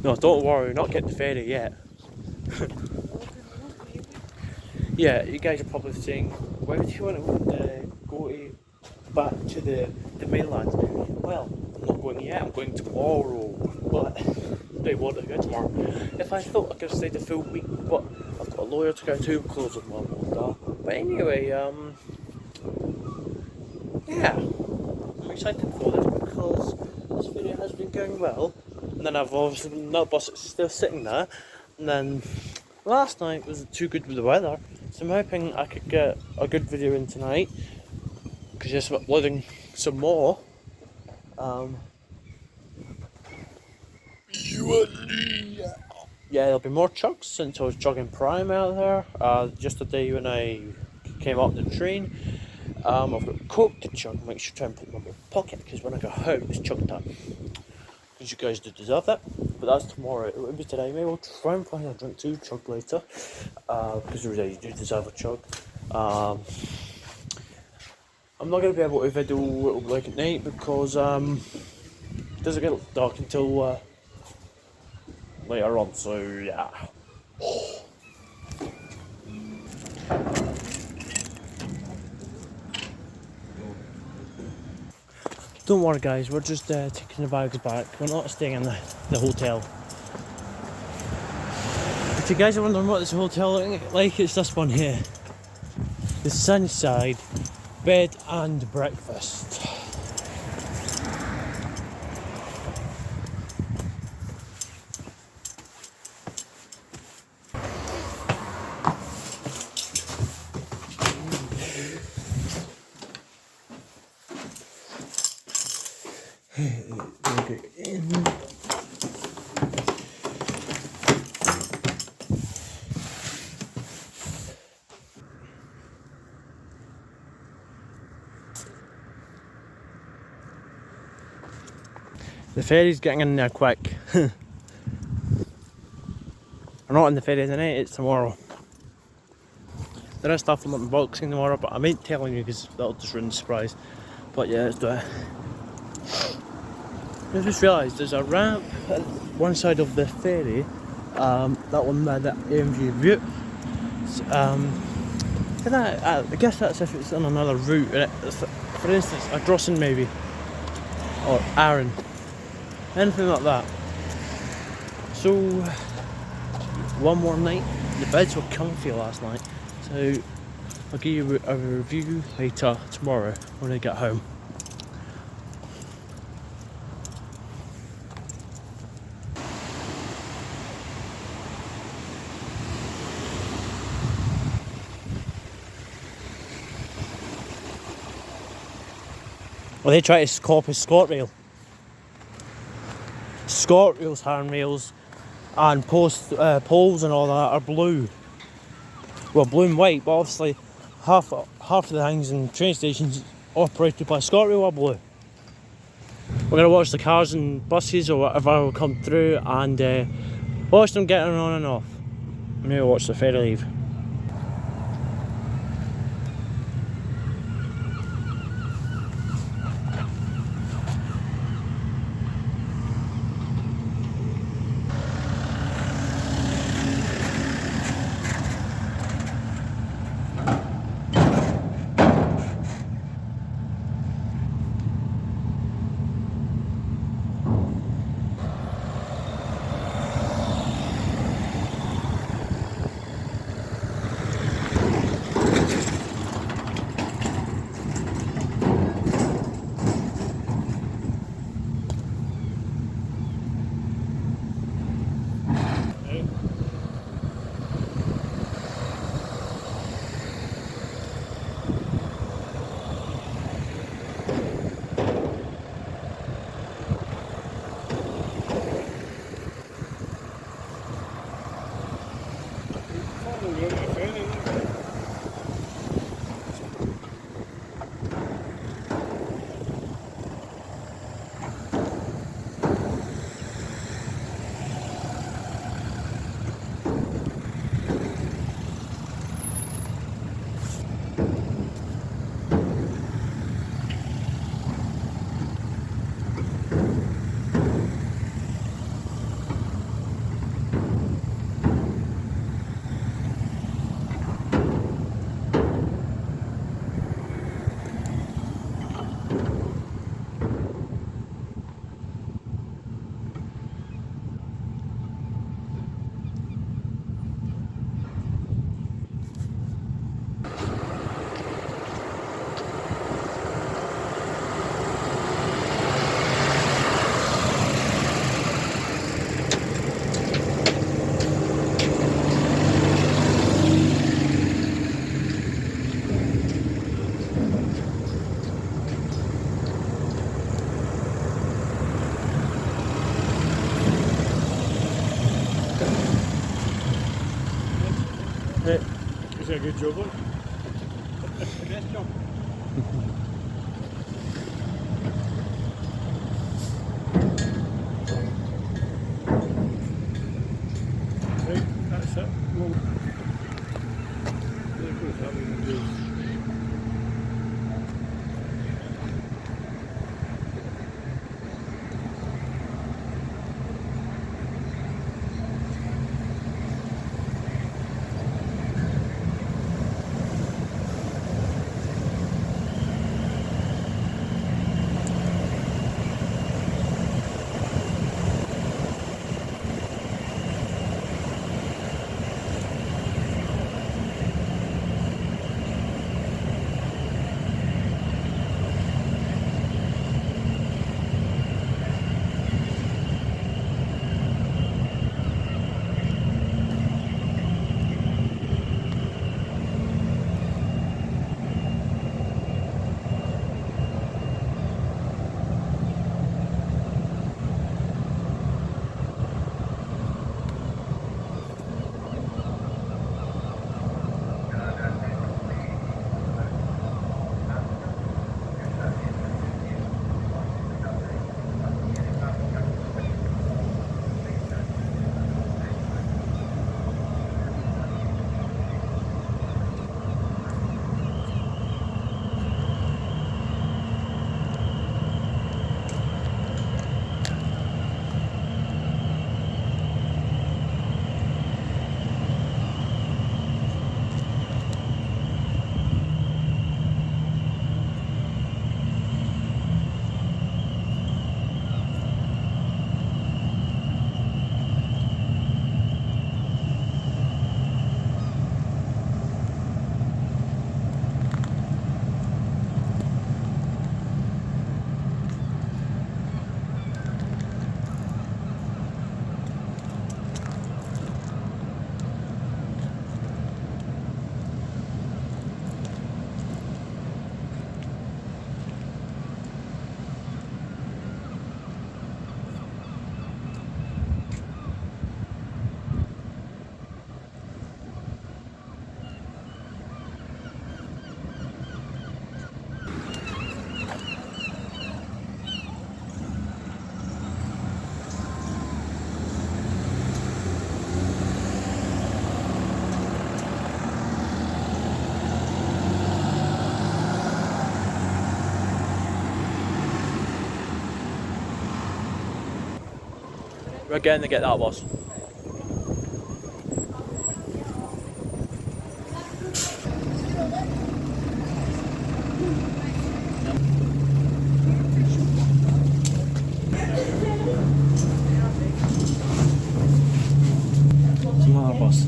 No, don't worry, we're not getting the ferry yet. Yeah, you guys are probably saying, why would you want to go back to the mainland? Well, I'm not going yet, I'm going tomorrow. But I don't want to go tomorrow. If I thought I could have stayed the full week, but I've got a lawyer to go to, close on one. But anyway, yeah, I'm excited for this because this video has been going well. And then I've obviously another bus that's still sitting there. And then last night wasn't too good with the weather, so I'm hoping I could get a good video in tonight. Because just uploading some more. Yeah, there'll be more chugs since I was chugging prime out there. Yesterday when I came up the train, I've got Coke to chug. Make sure to try and put them in my pocket because when I go home, it's chugged up. Because you guys do deserve that. But that's tomorrow. It won't be today. Maybe I'll try and find a drink to chug later. Because you do deserve a chug. I'm not going to be able to video what it'll be like at night because it doesn't get dark until later on. So yeah. Don't worry guys, we're just taking the bags back. We're not staying in the hotel. If you guys are wondering what this hotel looks like, it's this one here. The Sunside Bed and Breakfast. The ferry's getting in there quick. We're not on the ferry tonight, it's tomorrow. There is stuff I'm unboxing tomorrow, but I ain't telling you because that'll just ruin the surprise. But yeah, let's do it. I just realised there's a ramp at one side of the ferry, that one there, that AMG view. I guess that's if it's on another route. For instance, a crossing maybe, or Aaron, anything like that. So, one more night. The beds were comfy last night, so I'll give you a review later tomorrow when I get home. Well, they try to copy ScotRail. ScotRail's handrails and poles and all that are blue. Well, blue and white, but obviously half of the things in train stations operated by ScotRail are blue. We're going to watch the cars and buses or whatever will come through and watch them getting on and off. Maybe watch the ferry leave. good job, look. Best job. Right, that's it. Well, there goes that one goes. We're getting to get that bus. It's another bus.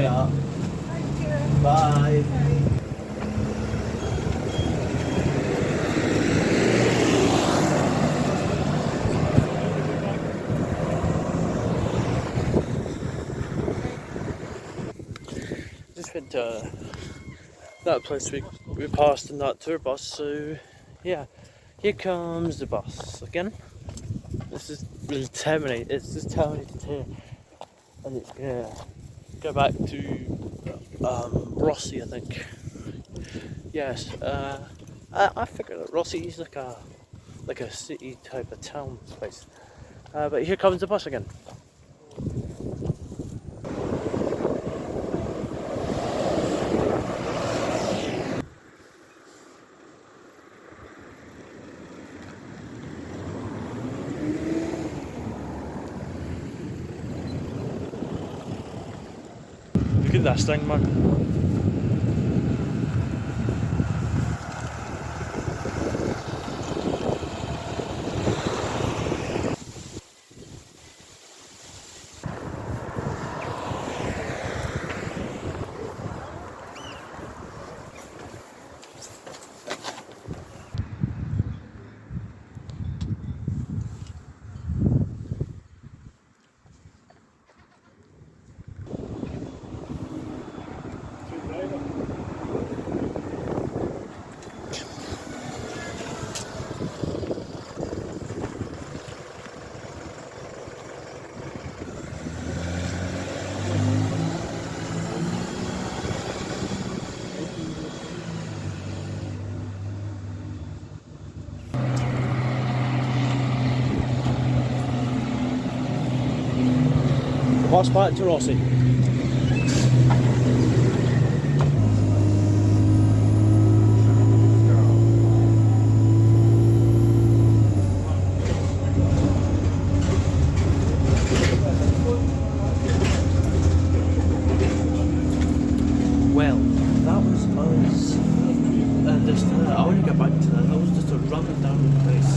ya. Bye. Just went to that place we passed in that tour bus, so yeah, here comes the bus again. This is really terminated, it's just terminated here, and it's gonna go back to Rothsey, I think. Yes, I figured that Rothsey is like a city type of town place, but here comes the bus again. Look at this thing, man. The bus back to Rothsey. Well, that was us. And just, I want to get back to that. That was just a run down the place.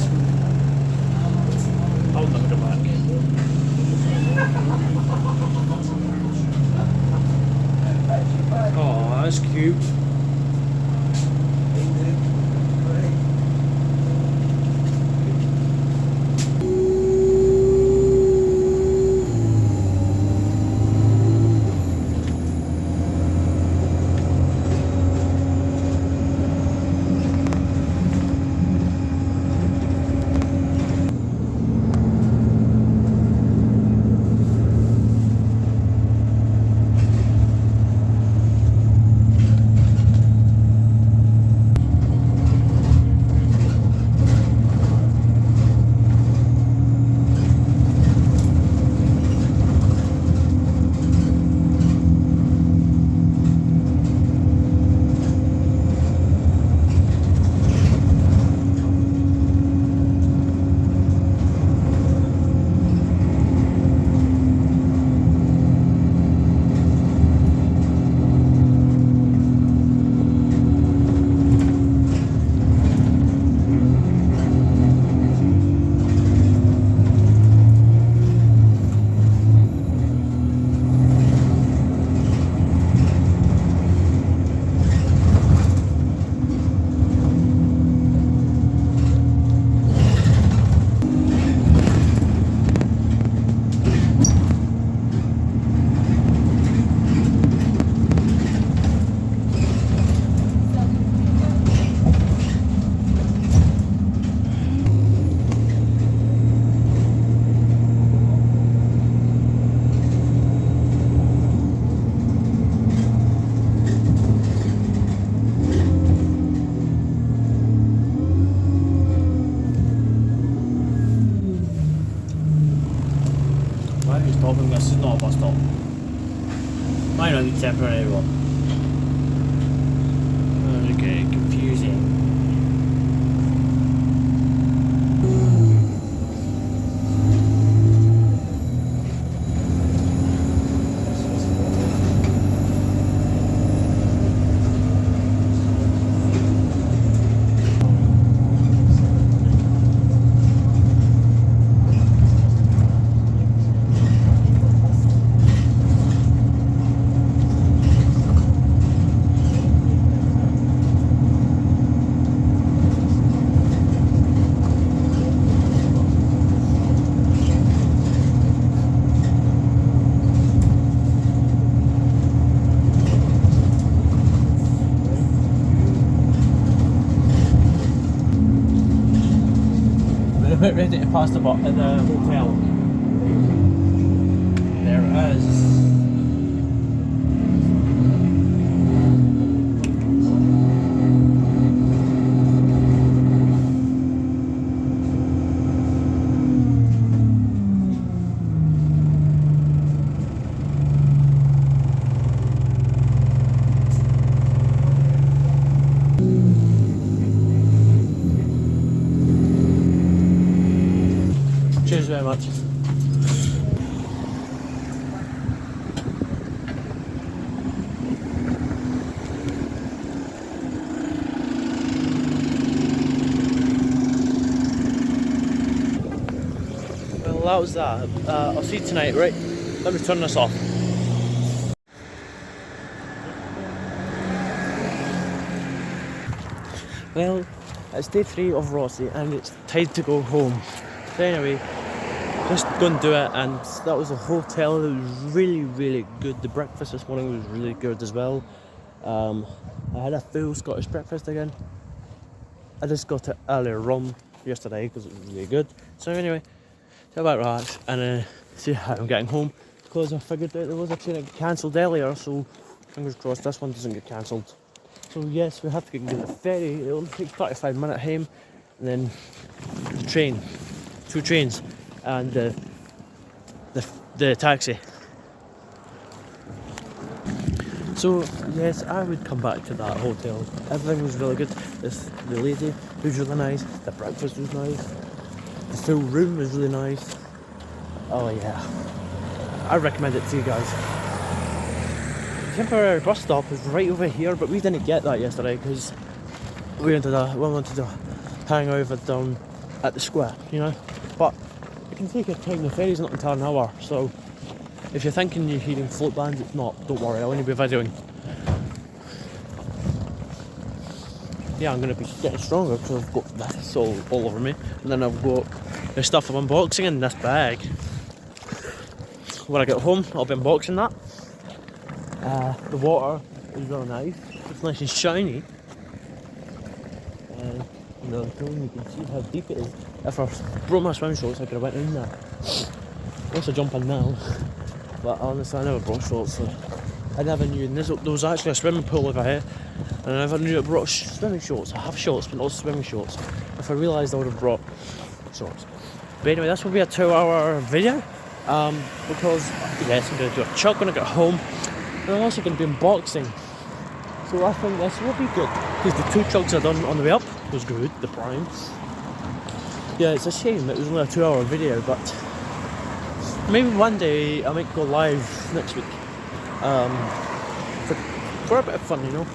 I'll never go back. Oh, that's cute. Why are you stopping? This is not a bus stop. Might not be a temporary one. Okay, confusing. ready to pass the bus at the hotel. There it is. Cheers very much. Well, that was that. I'll see you tonight, right? Let me turn this off. Well, it's day 3 of Rothsey and it's time to go home. So anyway, just go and do it, and that was a hotel that was really good. The breakfast this morning was really good as well. I had a full Scottish breakfast again. I just got it earlier on yesterday because it was really good. So anyway, so about relax and see how I'm getting home, because I figured that there was a train that got cancelled earlier, so fingers crossed this one doesn't get cancelled. So yes, we have to get the ferry. It'll take 35-minute home, and then the train, 2 trains, and the taxi. So yes, I would come back to that hotel. Everything was really good. The lady was really nice. The breakfast was nice. The full room was really nice. Oh yeah, I recommend it to you guys. The temporary bus stop is right over here, but we didn't get that yesterday because we wanted to hang over down at the square, you know. But you can take your time. The ferry's not until an hour, so if you're thinking you're hearing float bands, it's not. Don't worry, I'll only be videoing. Yeah, I'm going to be getting stronger because I've got this all over me, and then I've got the stuff I'm unboxing in this bag. When I get home, I'll be unboxing that. The water is really nice. It's nice and shiny. You know, you can see how deep it is. If I brought my swim shorts, I could have went in there. Unless I jump in now. But honestly, I never brought shorts, so I never knew. And there was actually a swimming pool over here, and I never knew I brought swimming shorts. I have shorts, but not swimming shorts. If I realised, I would have brought shorts. But anyway, this will be a 2-hour video. Because yes, I'm going to do a chug when I get home, and I'm also going to be unboxing. So I think this will be good, because the 2 chugs I done on the way up was good, the primes. Yeah, it's a shame it was only a 2-hour video, but maybe one day I might go live next week. For a bit of fun, you know,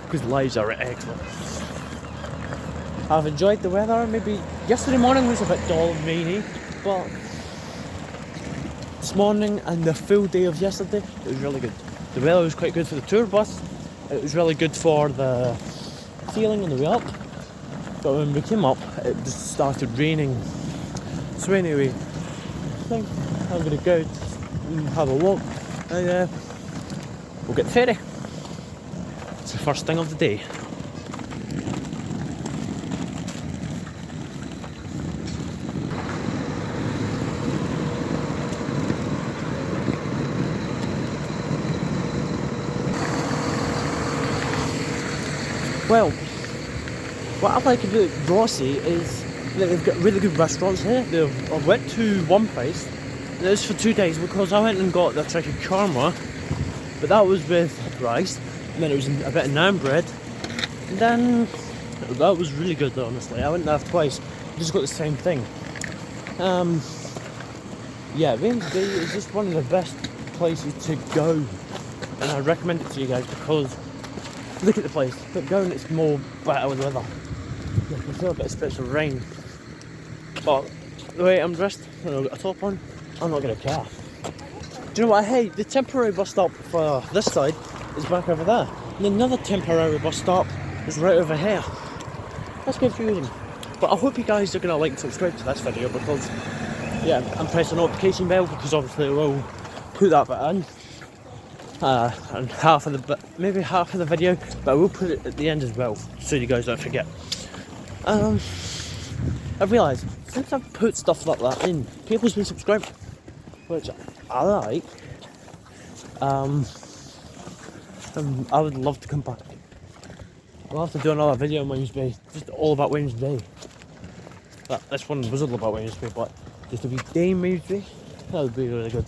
because lives are excellent. I've enjoyed the weather. Maybe yesterday morning was a bit dull and rainy, but this morning and the full day of yesterday, it was really good. The weather was quite good for the tour bus. It was really good for the sailing on the way up. But when we came up, it just started raining. So anyway, I think I'm going to go and have a walk, and we'll get the ferry. It's the first thing of the day. Well, what I like about Rothsey is that they've got really good restaurants here. I went to one place, and it was for 2 days, because I went and got the tricky karma, but that was with rice, and then it was a bit of naan bread, and then that was really good though, honestly. I went there twice, I just got the same thing. Yeah, Ramsey is just one of the best places to go, and I recommend it to you guys because look at the place. But going, it's more better with weather. You can feel a bit of spits of rain. But the way I'm dressed, and I've got a top on, I'm not going to care. Do you know what I hate? The temporary bus stop for this side is back over there. And another temporary bus stop is right over here. That's confusing. But I hope you guys are going to like and subscribe to this video, because, yeah, and press the notification bell, because obviously we'll put that bit in. And maybe half of the video, but I will put it at the end as well, so you guys don't forget. I've realised since I've put stuff like that in, people's been subscribing, which I like. I would love to come back. We'll have to do another video on Williams Bay, just all about Williams Bay. This one was all about Williams Bay, but just a wee day in Williams Bay, that would be really good.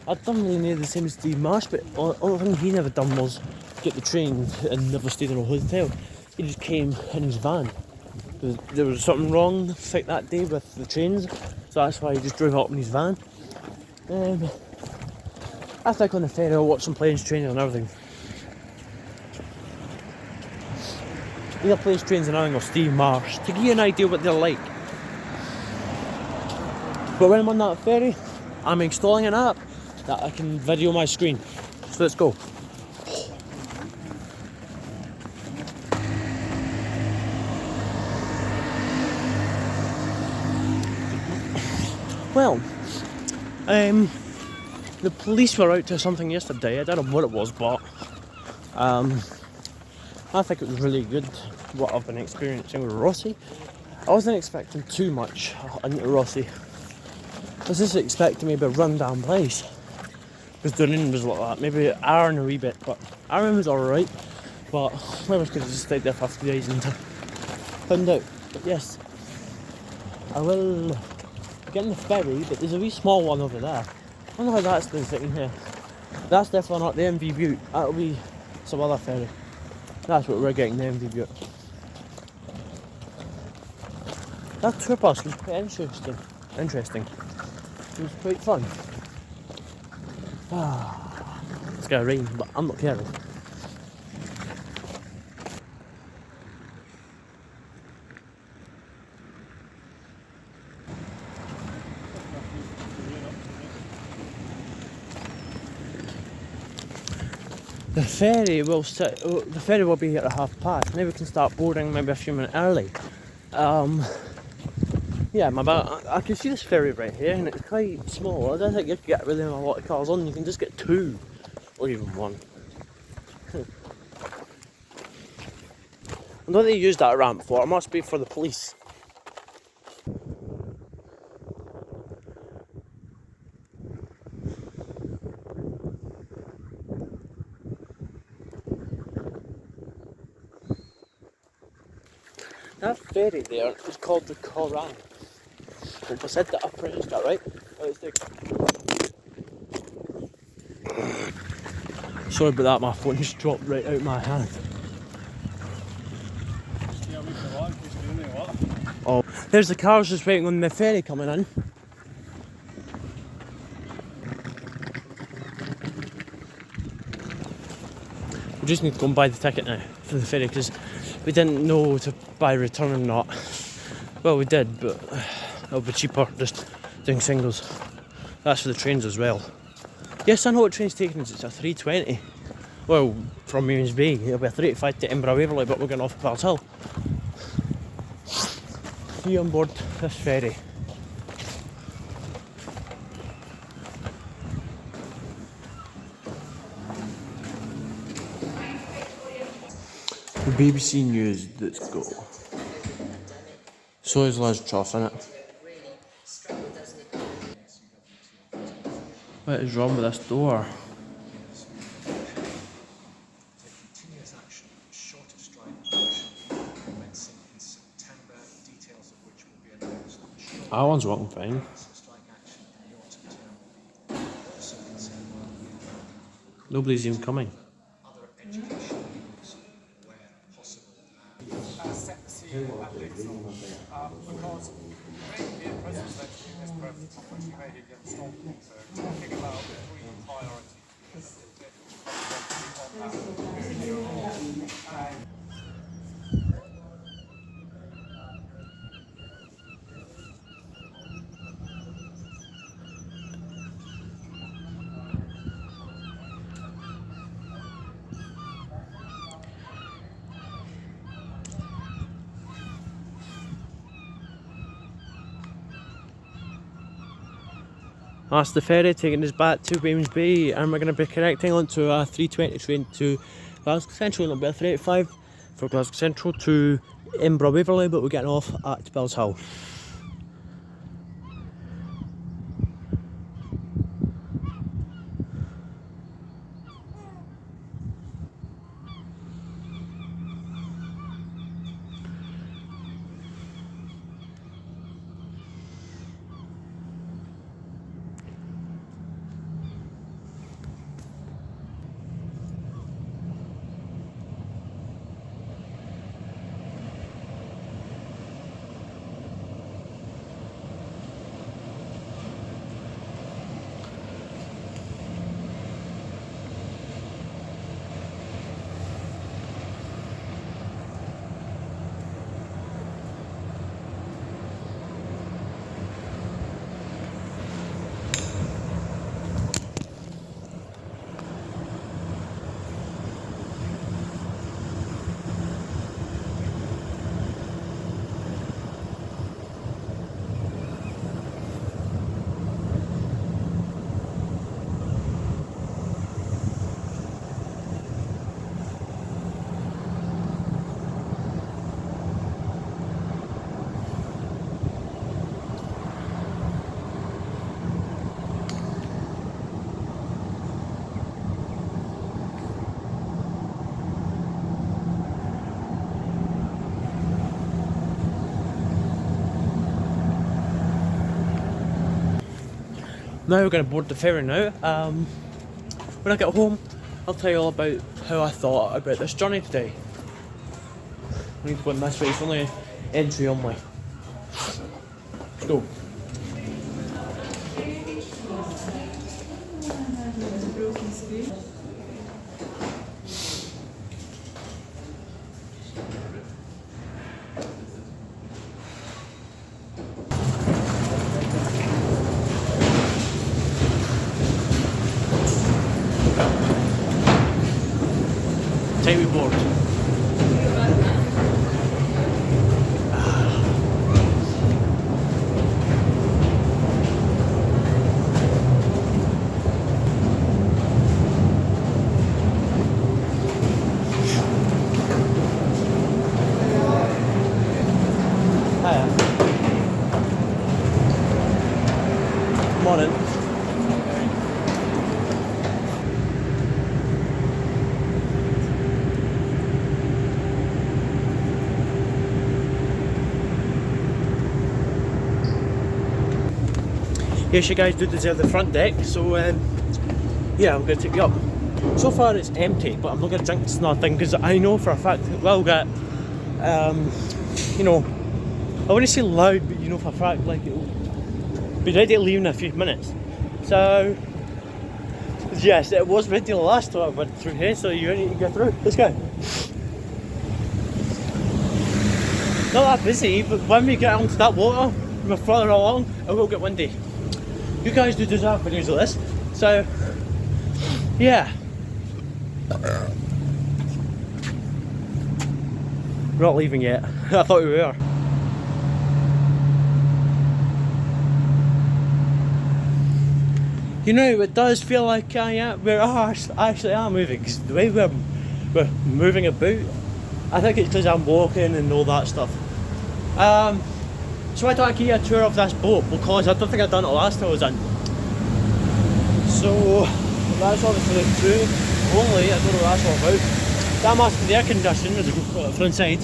I'd done really near the same as Steve Marsh, but the only thing he never done was get the train and never stayed in a hotel. He just came in his van. There was something wrong like that day with the trains, so that's why he just drove up in his van. I think on the ferry I'll watch some planes, trains and everything. Either planes, trains and everything or Steve Marsh, to give you an idea what they're like. But when I'm on that ferry, I'm installing an app that I can video my screen. So let's go. Well, the police were out to something yesterday. I don't know what it was, but I think it was really good what I've been experiencing with Rothsey. I wasn't expecting too much into Rothsey. I was just expecting maybe a rundown place. Because Dunedin was like that, maybe Aaron a wee bit, but Aaron was alright. But I was going to just stay there for a few days and find out. But yes, I will get in the ferry, but there's a wee small one over there. I don't know how that's been sitting here. That's definitely not the MV Butte. That'll be some other ferry. That's what we're getting, the MV Butte. That tour bus was quite interesting. It was quite fun. It's gonna rain, but I'm not caring. The ferry will be here at past. Maybe we can start boarding maybe a few minutes early. Yeah, I can see this ferry right here, and it's quite small. I don't think you can get really a lot of cars on. You can just get 2, or even 1. I know they used that ramp for. It must be for the police. That ferry there is called the Koran. Hope I said that, I pronounced that right. Sorry about that, my phone just dropped right out of my hand. Oh, there's the cars just waiting on the ferry coming in. We just need to go and buy the ticket now for the ferry because we didn't know to buy return or not. Well, we did, but it'll be cheaper just doing singles. That's for the trains as well. Yes, I know what train's taking us. It's a 320. Well, from Williams Bay, it'll be a 385 to Edinburgh Waverley, but we're going off Pals Hill. See on board this ferry. The BBC News, let's go. So is Liz Truss, innit? What is wrong with this door? That one's working fine. Nobody's even coming. That's the ferry taking us back to Williams Bay, and we're going to be connecting onto a 320 train to Glasgow Central. It'll be a 385 for Glasgow Central to Edinburgh Waverley, but we're getting off at Bells Hill. Now we're going to board the ferry now. When I get home, I'll tell you all about how I thought about this journey today. I need to go in this way, it's only entry only. Let's go. Time we board. Hiya. Morning. Yes, you guys do deserve the front deck, so yeah, I'm going to take you up. So far it's empty, but I'm not going to drink nothing because I know for a fact it will get, you know, I wouldn't say loud, but you know for a fact, like, it'll be ready to leave in a few minutes. So, yes, it was ready the last time I went through here, so you need to get through. Let's go. Not that busy, but when we get onto that water, we're further along, it will get windy. You guys do deserve videos of this, so yeah. We're not leaving yet. I thought we were. You know, it does feel like we actually are moving, because the way we're moving about, I think it's because I'm walking and all that stuff. So I thought I'd give you a tour of this boat because I don't think I'd done it last time I was in. So that's obviously true. Only I don't know what that's all about. That must be the air conditioning as we go front side.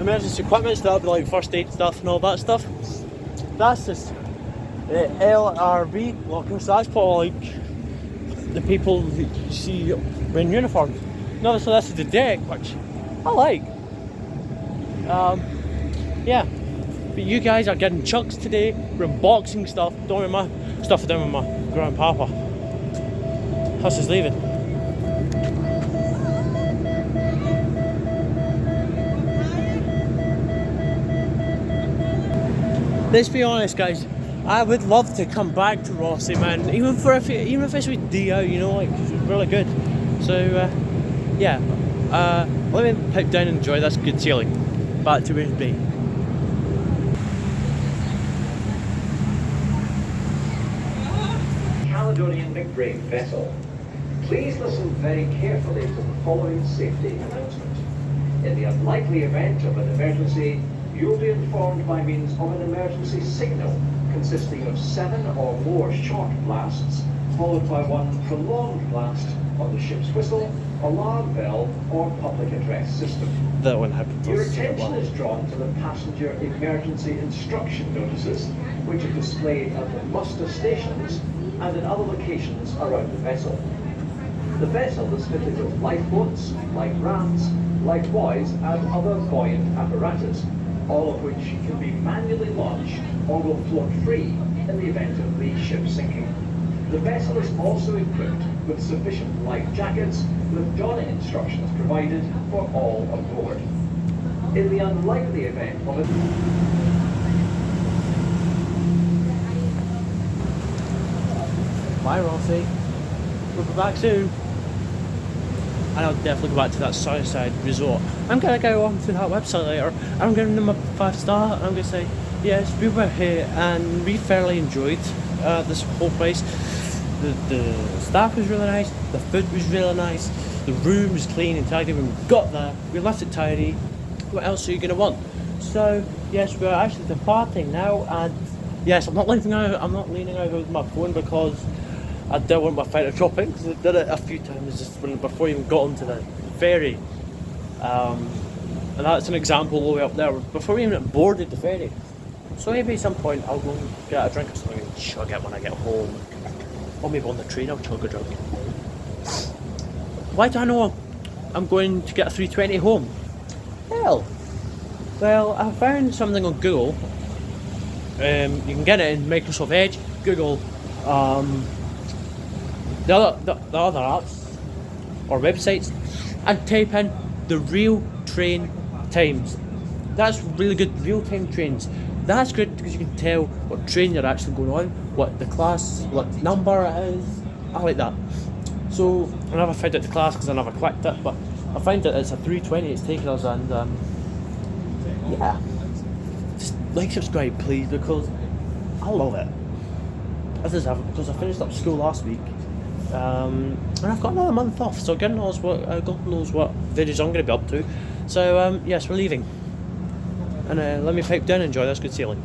Emergency equipment, so that'll be like first aid stuff and all that stuff. That's just the LRB locker, so that's probably like the people that you see wearing uniforms. No, so this is the deck, which I like. Yeah. But you guys are getting chucks today. We're unboxing stuff. Don't with my stuff down with my grandpapa. Us is leaving. Let's be honest, guys. I would love to come back to Rothsey, man. Even if it's with DO, you know, like it's really good. So yeah. Let me pipe down and enjoy this good sailing. Back to Waves Bay. Caledonian McBrain vessel. Please listen very carefully to the following safety announcement. In the unlikely event of an emergency, you'll be informed by means of an emergency signal consisting of 7 or more short blasts, followed by one prolonged blast on the ship's whistle, alarm bell, or public address system. That one happened to Your us. attention is drawn to the passenger emergency instruction notices, which are displayed at the muster stations and in other locations around the vessel. The vessel is fitted with lifeboats, life rafts, life buoys, and other buoyant apparatus, all of which can be manually launched or will float free in the event of the ship sinking. The vessel is also equipped with sufficient life jackets, with donning instructions provided for all on board. In the unlikely event of a Bye, Rothsey. We'll be back soon. And I'll definitely go back to that Southside resort. I'm gonna go on to that website later. I'm giving them a 5-star. I'm gonna say, yes, we were here and we fairly enjoyed this whole place. The staff was really nice, the food was really nice, the room was clean and tidy. When we got there, we left it tidy. What else are you gonna want? So yes, we're actually departing now, and yes, I'm not leaning out with my phone because I don't want my phone dropping, because I did it a few times just before I even got onto the ferry. And that's an example all the way up there, before we even boarded the ferry. So maybe at some point I'll go and get a drink or something and chug it when I get home. Or maybe on the train I'll chug a drink. Why do I know I'm going to get a 320 home? Hell, well, I found something on Google. You can get it in Microsoft Edge, Google, the other apps or websites, and type in the real train times. That's really good, real time trains. That's good because you can tell what train you're actually going on, what the class, what number it is. I like that. So I never found out the class because I never clicked it, but I found that it's a 320 it's taking us, and yeah. Just like, subscribe please, because I love it. I just have it because I finished up school last week. And I've got another month off, so God knows what videos I'm going to be up to. So yes, we're leaving, and let me pipe down and enjoy this. Good sailing.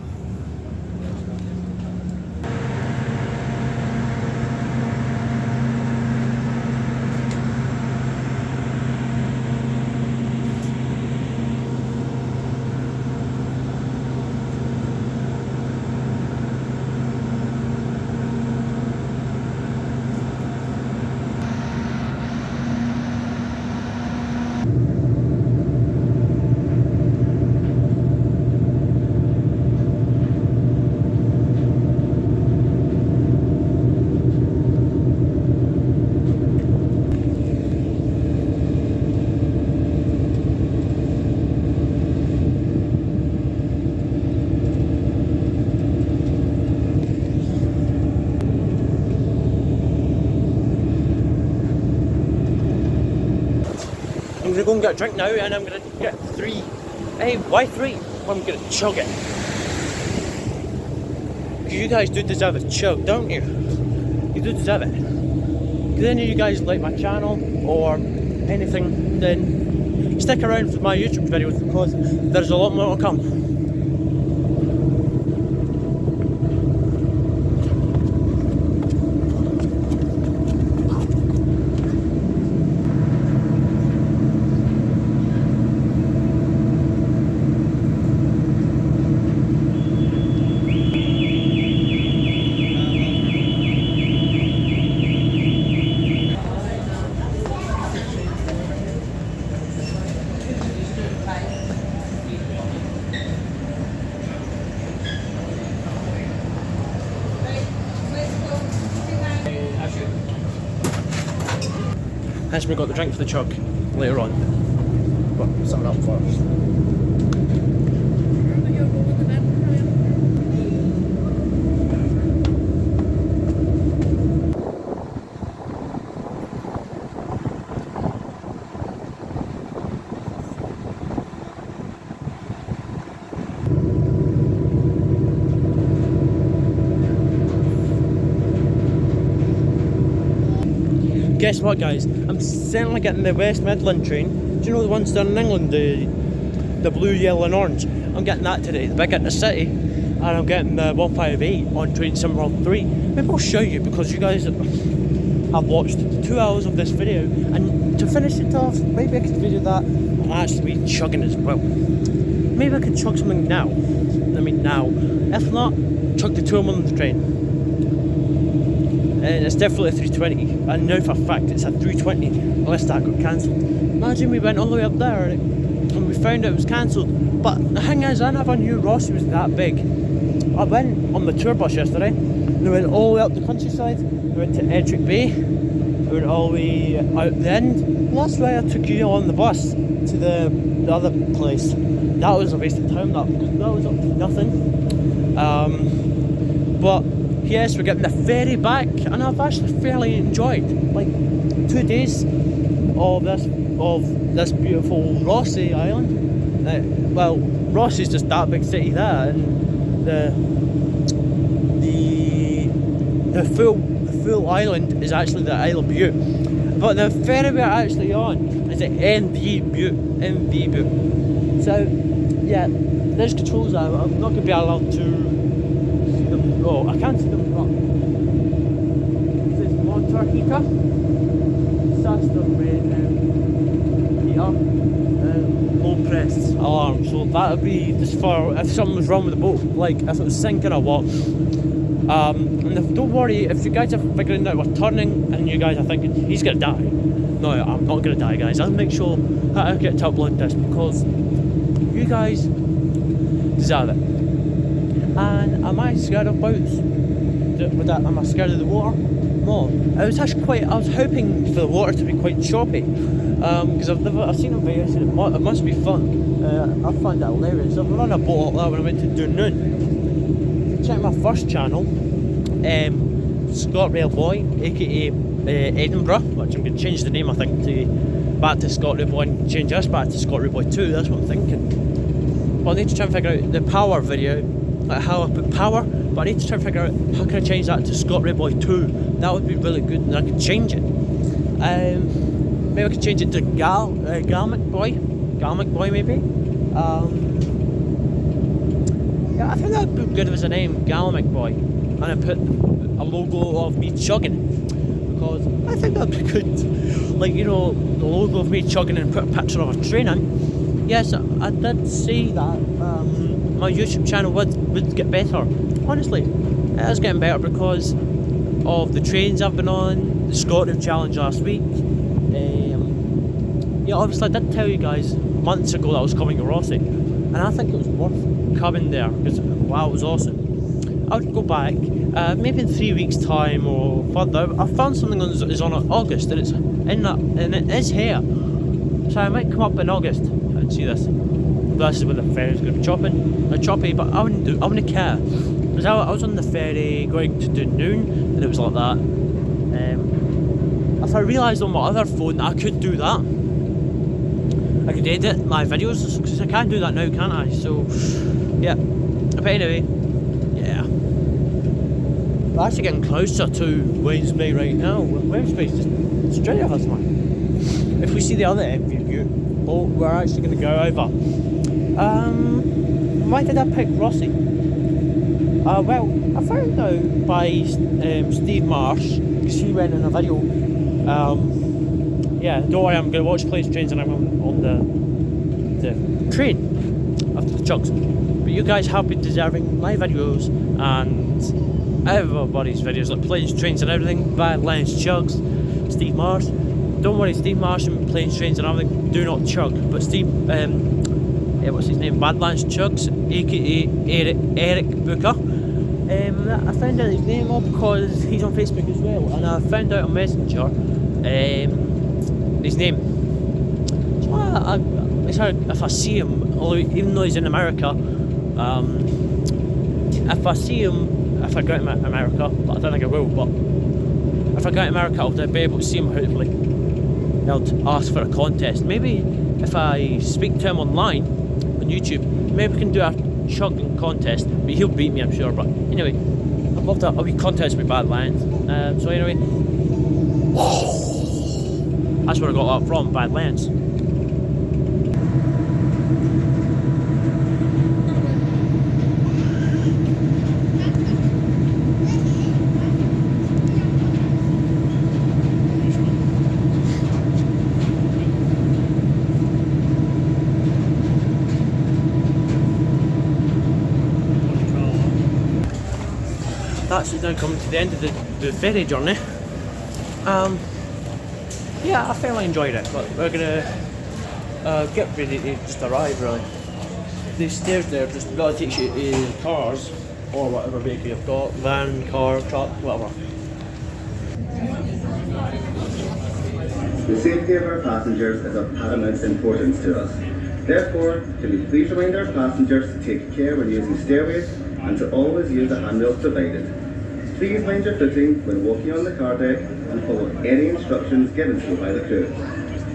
I'm going to go and get a drink now, and I'm going to get 3. Hey, why 3? Well, I'm going to chug it. Because you guys do deserve a chug, don't you? You do deserve it. If any of you guys like my channel or anything, then stick around for my YouTube videos, because there's a lot more to come. Hence we got the drink for the chug later on. But something up first. Guess what, guys? I'm certainly getting the West Midland train Do you know the ones down in England, the blue, yellow and orange? I'm getting that today, the big intercity, and I'm getting the 158 on Train Sim World 3. Maybe I'll show you, because you guys have watched 2 hours of this video, and to finish it off, maybe I could video that and actually be chugging as well. Maybe I could chug something now. I mean now. If not, chug the 2 on the train. And it's definitely a 320. I know for a fact it's a 320, unless that got cancelled. Imagine we went all the way up there and we found out it was cancelled. But the thing is, I never knew Rothsey was that big. I went on the tour bus yesterday, and we went all the way up the countryside. We went to Ettrick Bay, we went all the way out the end, and that's why I took you on the bus to the other place. That was a waste of time, that, because that was up to nothing. But yes, we're getting the ferry back, and I've actually fairly enjoyed like 2 days of this beautiful Rothsey Island. Well, Rothsey's just that big city there, and the full island is actually the Isle of Bute. But the ferry we're actually on is at NV Bute. So yeah, there's controls there. I'm not going to be allowed to see them. Oh, I can't see them. This is water heater, system heater, low press alarm. So that would be just for if something was wrong with the boat, like if it was sinking or what. And don't worry if you guys are figuring out we're turning and you guys are thinking he's gonna die. No, I'm not gonna die, guys. I'll make sure that I get to upload this because you guys deserve it. And am I scared of boats? Am I scared of the water? No. I was hoping for the water to be quite choppy. Because I've seen a video and it must be fun. I find that hilarious. I've run a boat like that when I went to Dunoon. Check my first channel, ScotRail Boy, aka Edinburgh, which I'm going to change the name I think back to ScotRail Boy and change this back to ScotRail Boy 2, that's what I'm thinking. But I need to try and figure out the power video, like how I put power, but I need to try and figure out how can I change that to ScotRail Boy 2, that would be really good and I could change it. Maybe I could change it to Galmic Boy maybe. Yeah, I think that would be good as a name, Galmic Boy, and I put a logo of me chugging, because I think that'd be good. Like, you know, the logo of me chugging and put a picture of a train in. Yes, I did say that my YouTube channel would get better. Honestly, it is getting better because of the trains I've been on, the Scotland Challenge last week. Yeah, obviously I did tell you guys months ago that I was coming to Rothsey, and I think it was worth coming there because wow, it was awesome. I would go back maybe in 3 weeks time or further. I found something that is on August and it's in that, and it is here, so I might come up in August and see this. This is where the ferry's going to be choppy, but I wouldn't care because I was on the ferry going to Dunoon and it was like that. If I realised on my other phone I could do that, I could edit my videos, because I can't do that now, can't I? So, yeah. But anyway, yeah. We're actually getting closer to Wednesday right now. Wednesday's just straight of us, man. If we see the other MV Bute boat, we're actually going to go over. Why did I pick Rothsey? Well, I found out by Steve Marsh, because he went in a video. Yeah, don't worry, I'm going to watch Planes, Trains and I'm on the train after the chugs. But you guys have been deserving my videos and everybody's videos, like Planes, Trains and everything, Badlands, Chugs, Steve Marsh. Don't worry, Steve Marsh and Planes, Trains and everything do not chug, but Steve, what's his name, Badlands Chugs, aka Eric Booker. I found out his name up because he's on Facebook as well, and I found out on Messenger his name. So if I see him, even though he's in America, if I see him, if I go to America, but I don't think I will, but if I go to America I'll be able to see him hopefully. I'll ask for a contest. Maybe if I speak to him online on YouTube, maybe we can do a chugging contest, but he'll beat me I'm sure. But anyway, I'd love to a wee contest with Badlands. So anyway, that's where I got that from, Badlands. that's now coming to the end of the ferry journey. Yeah, I fairly enjoyed it, but we're gonna get ready to just arrive really. These stairs there just really takes you to cars or whatever vehicle you've got, van, car, truck, whatever. The safety of our passengers is of paramount importance to us. Therefore, can we please remind our passengers to take care when using stairways and to always use the handrails provided. Please mind your footing when walking on the car deck and follow any instructions given to you by the crew.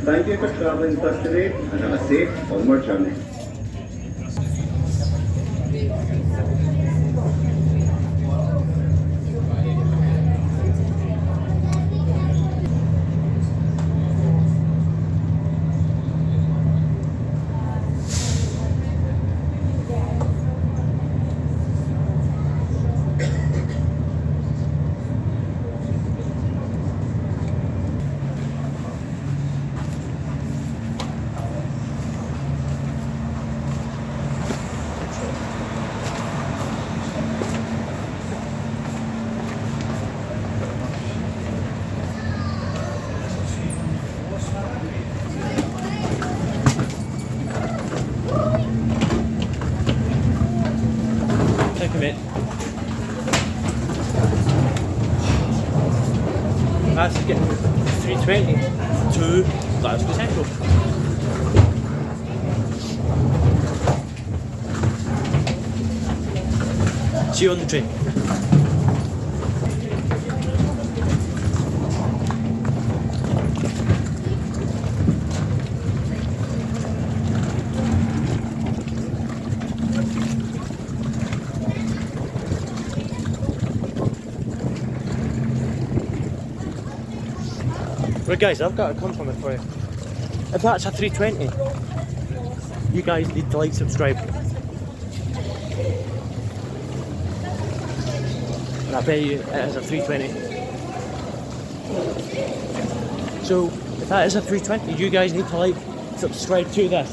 Thank you for travelling with us today and have a safe onward journey. Think of it. That's getting 320 to Glasgow Central. See you on the train. Right guys, I've got a compliment for you. If that's a 320, you guys need to like, subscribe. And I bet you it is a 320. So, if that is a 320, you guys need to like, subscribe to this.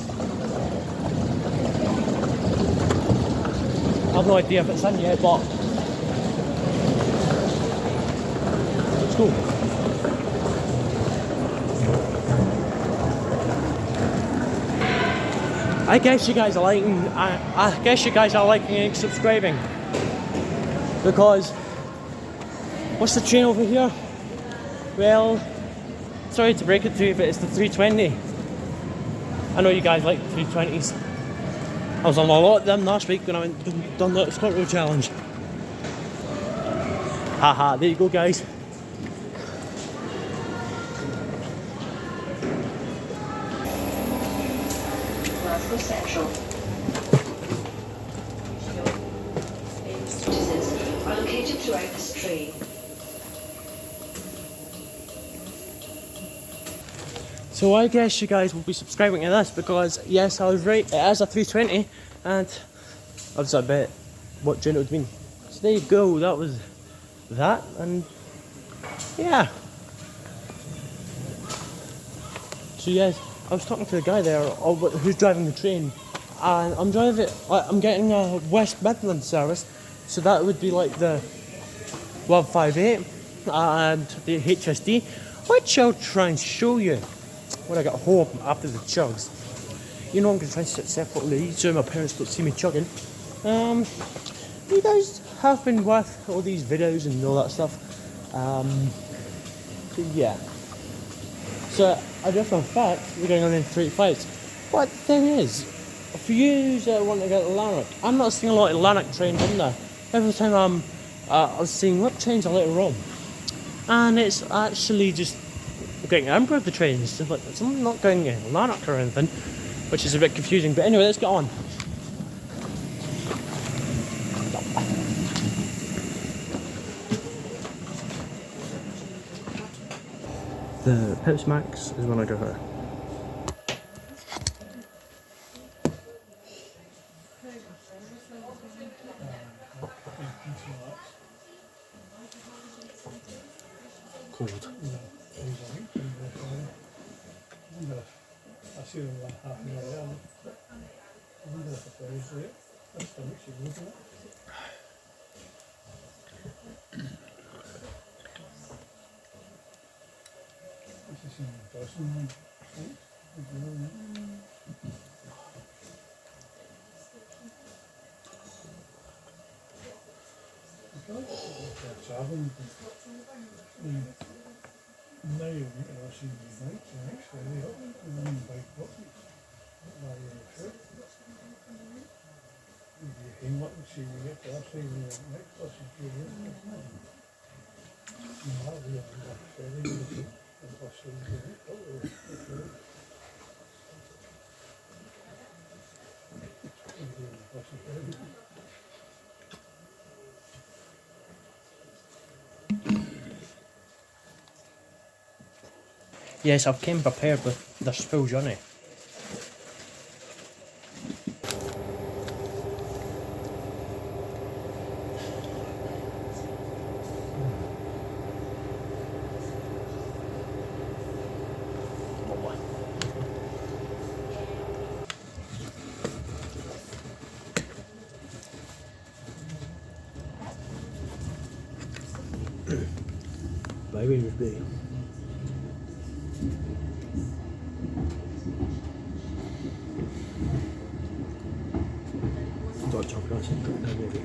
I have no idea if it's in yet, but let's go. I guess you guys are liking. I guess you guys are liking and subscribing, because what's the train over here? Well, sorry to break it to you, but it's the 320. I know you guys like the 320s. I was on a lot of them last week when I went and done the Scott Road challenge. Haha, there you go, guys. Glasgow Central. Citizens are located throughout this train. So I guess you guys will be subscribing to this, because yes, I was right, it is a 320, and I was a bit what train it would mean. So there you go, that was that, and yeah. So yes, I was talking to the guy there who's driving the train, and I'm getting a West Midland service, so that would be like the 158 and the HSD, which I'll try and show you when I get home after the chugs. You know I'm going to try and sit separately so my parents don't see me chugging. You guys have been with all these videos and all that stuff. So yeah. So I know for a fact we're going on in 3 fights. But the thing is, for you that want to get Lanark, I'm not seeing a lot of Lanark trains in there. Every time I was seeing what trains are later on. And it's actually just getting a number of the trains. So like, I'm not going in Lanark or anything, which is a bit confusing. But anyway, let's get on. The Pips Max is when I go here. Cold. I see them like half an hour down. I wonder if it goes there. That's the mix you go to it. listen. Traveling. Now you're see the next Friday up and then by coffee. By your you came up and see you get to us the next bus is due in. That'll be on the ferry. The bus is due. Yes, I've came prepared with this full journey. My way would be. Don't talk about it, maybe.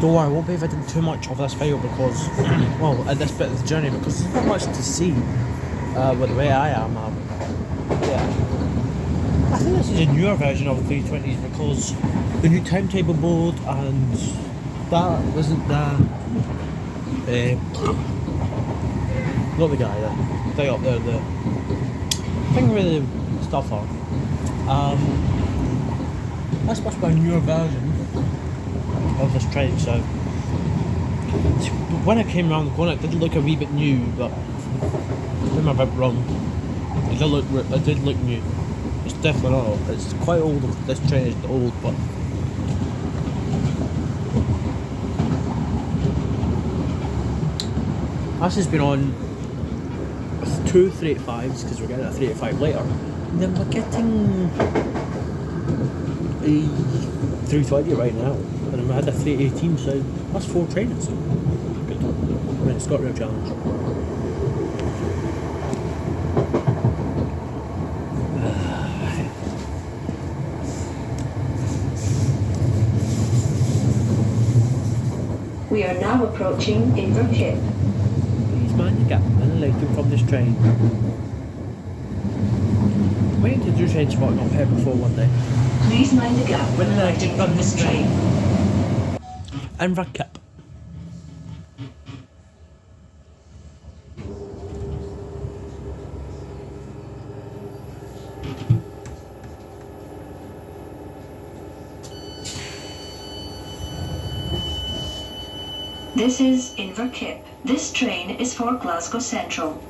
Don't worry, I won't be editing too much of this video because, well, at this bit of the journey, because there's not much to see with the way I am. Yeah. I think this is a newer version of the 320s because the new timetable board and that wasn't the not the guy, the thing up there, the thing with the stuff on. That's must be a newer version of this train, so when I came around the corner it did look a wee bit new, but maybe I'm a bit wrong. It did look new. It's definitely not old. It's quite old. This train is old, but this has been on with two 385s because we're getting a 385 later, and then we're getting a 320 right now, and then we had a 318, so that's 4 trains. Good. I mean, it's got a real challenge. We are now approaching Inverkip. Please mind the gap and elected from this train. We need to do train spotting up here before one day. Please mind the gap when elected from this train. Inverkip. This is Inverkip. This train is for Glasgow Central.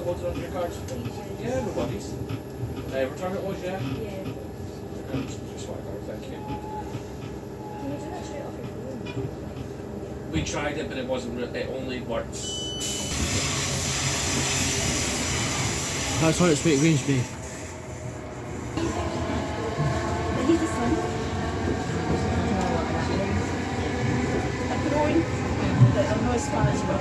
it loaded on your cards? Yeah, no worries. Return it was, yeah? Yeah. Just want to go, thank you. Can you do that straight off your phone? We tried it, but it wasn't. It only works. That's on its way to Grangesby. I need the sun. I'm growing, but I'm not as far as my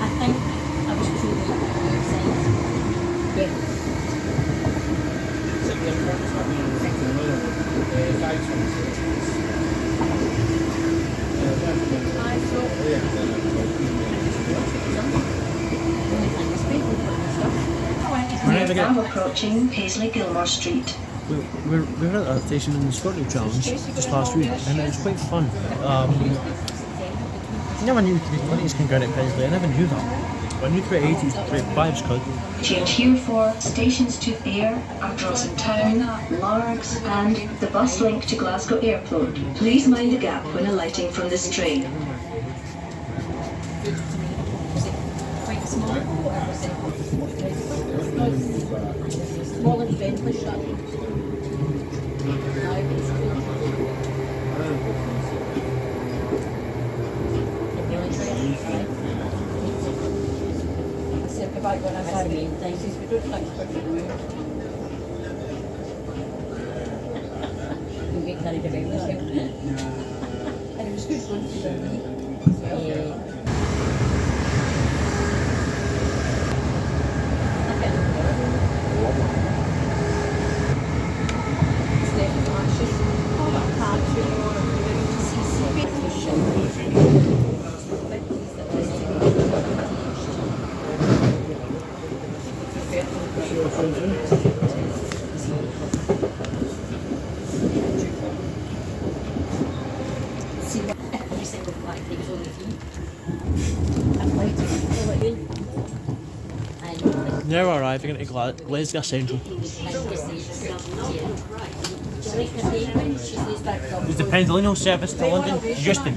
I think I was too late for your sense. Yeah. Whenever Now approaching Paisley Gilmore Street. we were at that station in the Scotland Challenge just last week, and it was quite fun. I never knew 320s can go out at Paisley. I never knew that. I knew 380s and 385s could. Change here for stations to Ayr, Ardrossan Town, Largs, and the bus link to Glasgow Airport. Please mind the gap when alighting from this train. quite small. Small and friendly shop. About when I had main things, we don't like to we make that even better. And it was good fun to do. Now arriving at Glasgow Central. Is the Pendolino service to London? Justin.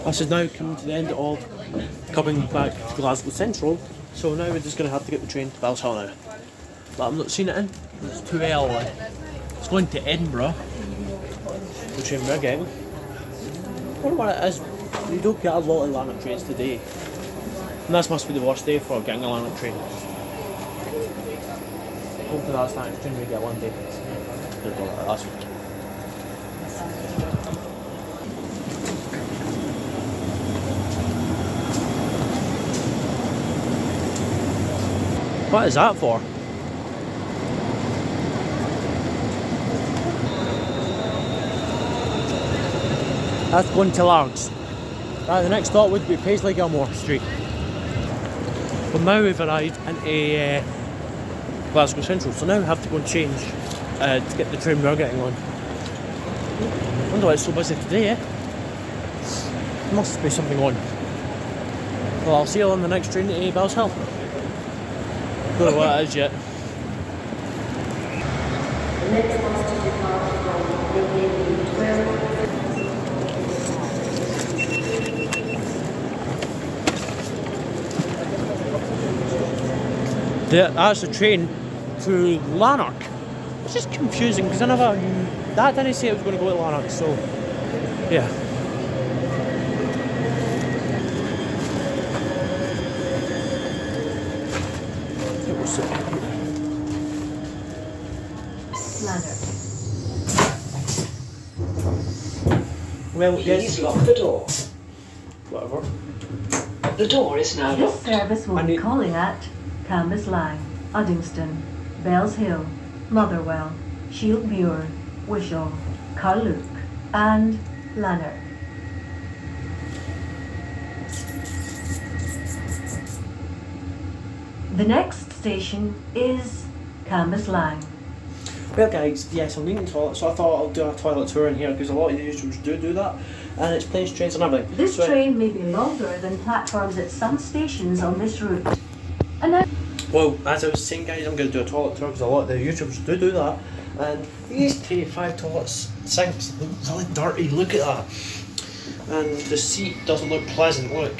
This is now coming to the end of coming back to Glasgow Central, so now we're just going to have to get the train to Balsall now. But I'm not seeing it in, it's too early. It's going to Edinburgh, the train we're getting. I wonder what it is, we don't get a lot of Lanark trains today. And this must be the worst day for getting a Lanark train. Hopefully that's the next train we get one day. Didn't go like that last week. What is that for? That's going to Largs. The next stop would be Paisley Gilmore Street. But now we've arrived in Glasgow Central, so now we have to go and change to get the train we're getting on. I wonder why it's so busy today, eh? There must be something on. Well, I'll see you on the next train to Balsall. Don't know what it is yet. That's a train to Lanark. It's just confusing because I never knew. Dad didn't say it was going to go to Lanark, so yeah. Well, Please lock the door. Whatever. The door is now This locked. service will be calling at Cambuslang, Uddingston, Bells Hill, Motherwell, Shieldmuir, Wishaw, Carluke, and Lanark. The next station is Cambuslang. Well guys, yes, I'm leaving the toilet, so I thought I'll do a toilet tour in here because a lot of the YouTubers do that, and it's planes, trains and everything. This So, train may be longer than platforms at some stations on this route. well, as I was saying guys, I'm going to do a toilet tour because a lot of the YouTubers do that, and these 5 toilets, sinks, look really dirty, look at that. And the seat doesn't look pleasant, look.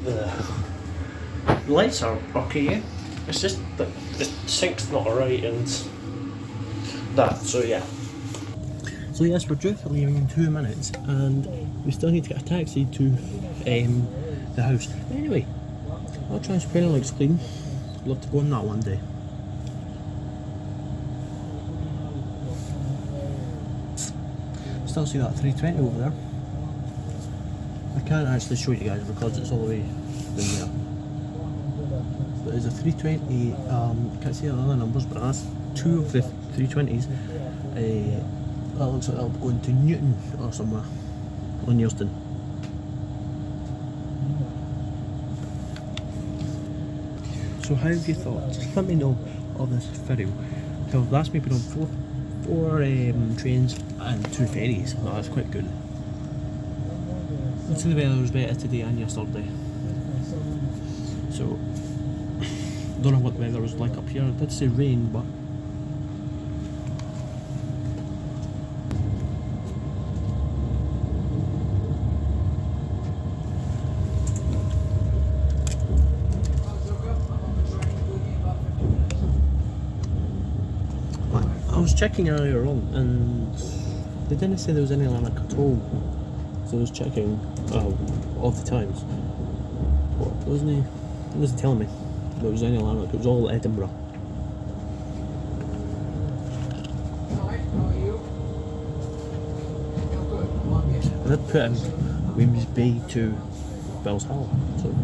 The lights are okay, it's just that the sink's not right and that, so yeah. So yes, we're due for leaving in 2 minutes and we still need to get a taxi to the house. But anyway, our transparent looks clean. I'd love to go on that one day. Still see that 320 over there. I can't actually show you guys because it's all the way in there. But there's a 320, I can't see the other numbers, but that's 2 of the 320s. That looks like they'll be going to Newton or somewhere on Euston. So how have you thought? Just let me know of this video. So that's me been on four trains and 2 ferries. Oh, that's quite good. I'd say the weather was better today and yesterday. So, don't know what the weather was like up here. It did say rain, but I was checking earlier on and they didn't say there was any limit at all. So I was checking all the times. But it wasn't telling me there was any limit. It was all Edinburgh. I did put in Weems Bay to Bells Hall. So.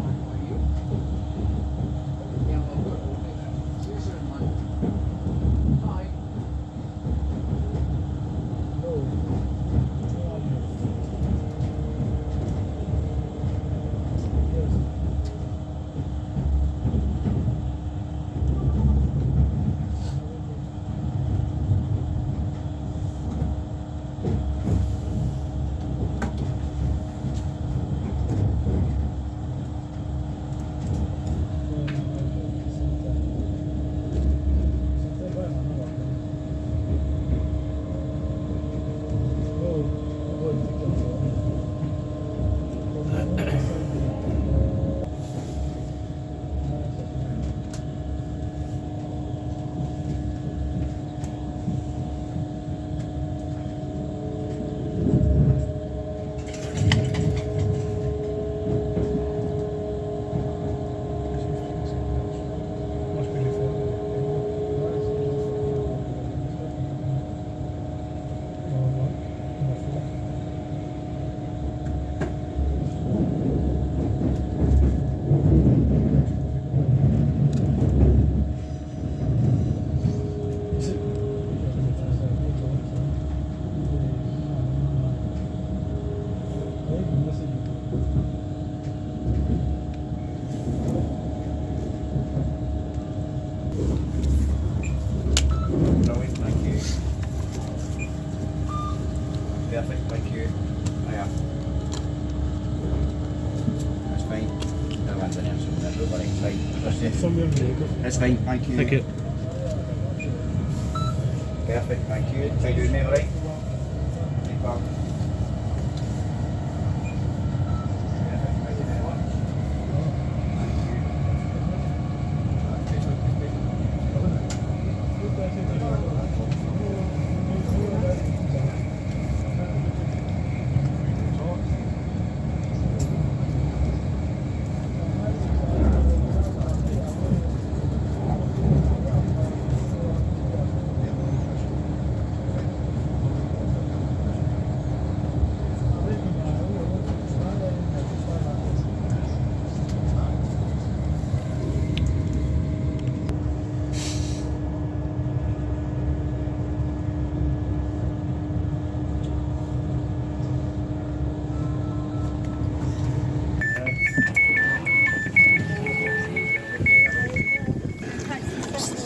Perfect, thank you. Yeah. That's fine. No one's in here, so everybody, it's fine. Somewhere in Lagos. That's fine, thank you. Thank you. Perfect, thank you. How you doing, mate, alright? Right, pal. Perfect, thank you very much.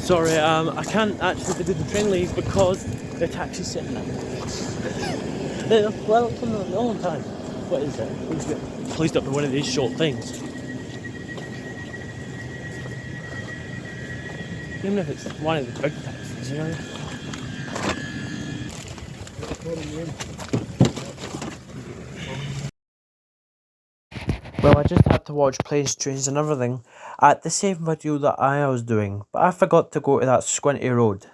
Sorry, I can't actually do the train leave because the taxi's sitting there. Well, it's on the long time. What is it? Please don't be one of these short things. Even if it's one of the big taxis, you know? Well, I just had to watch planes, trains and everything at the same video that I was doing, but I forgot to go to that squinty road.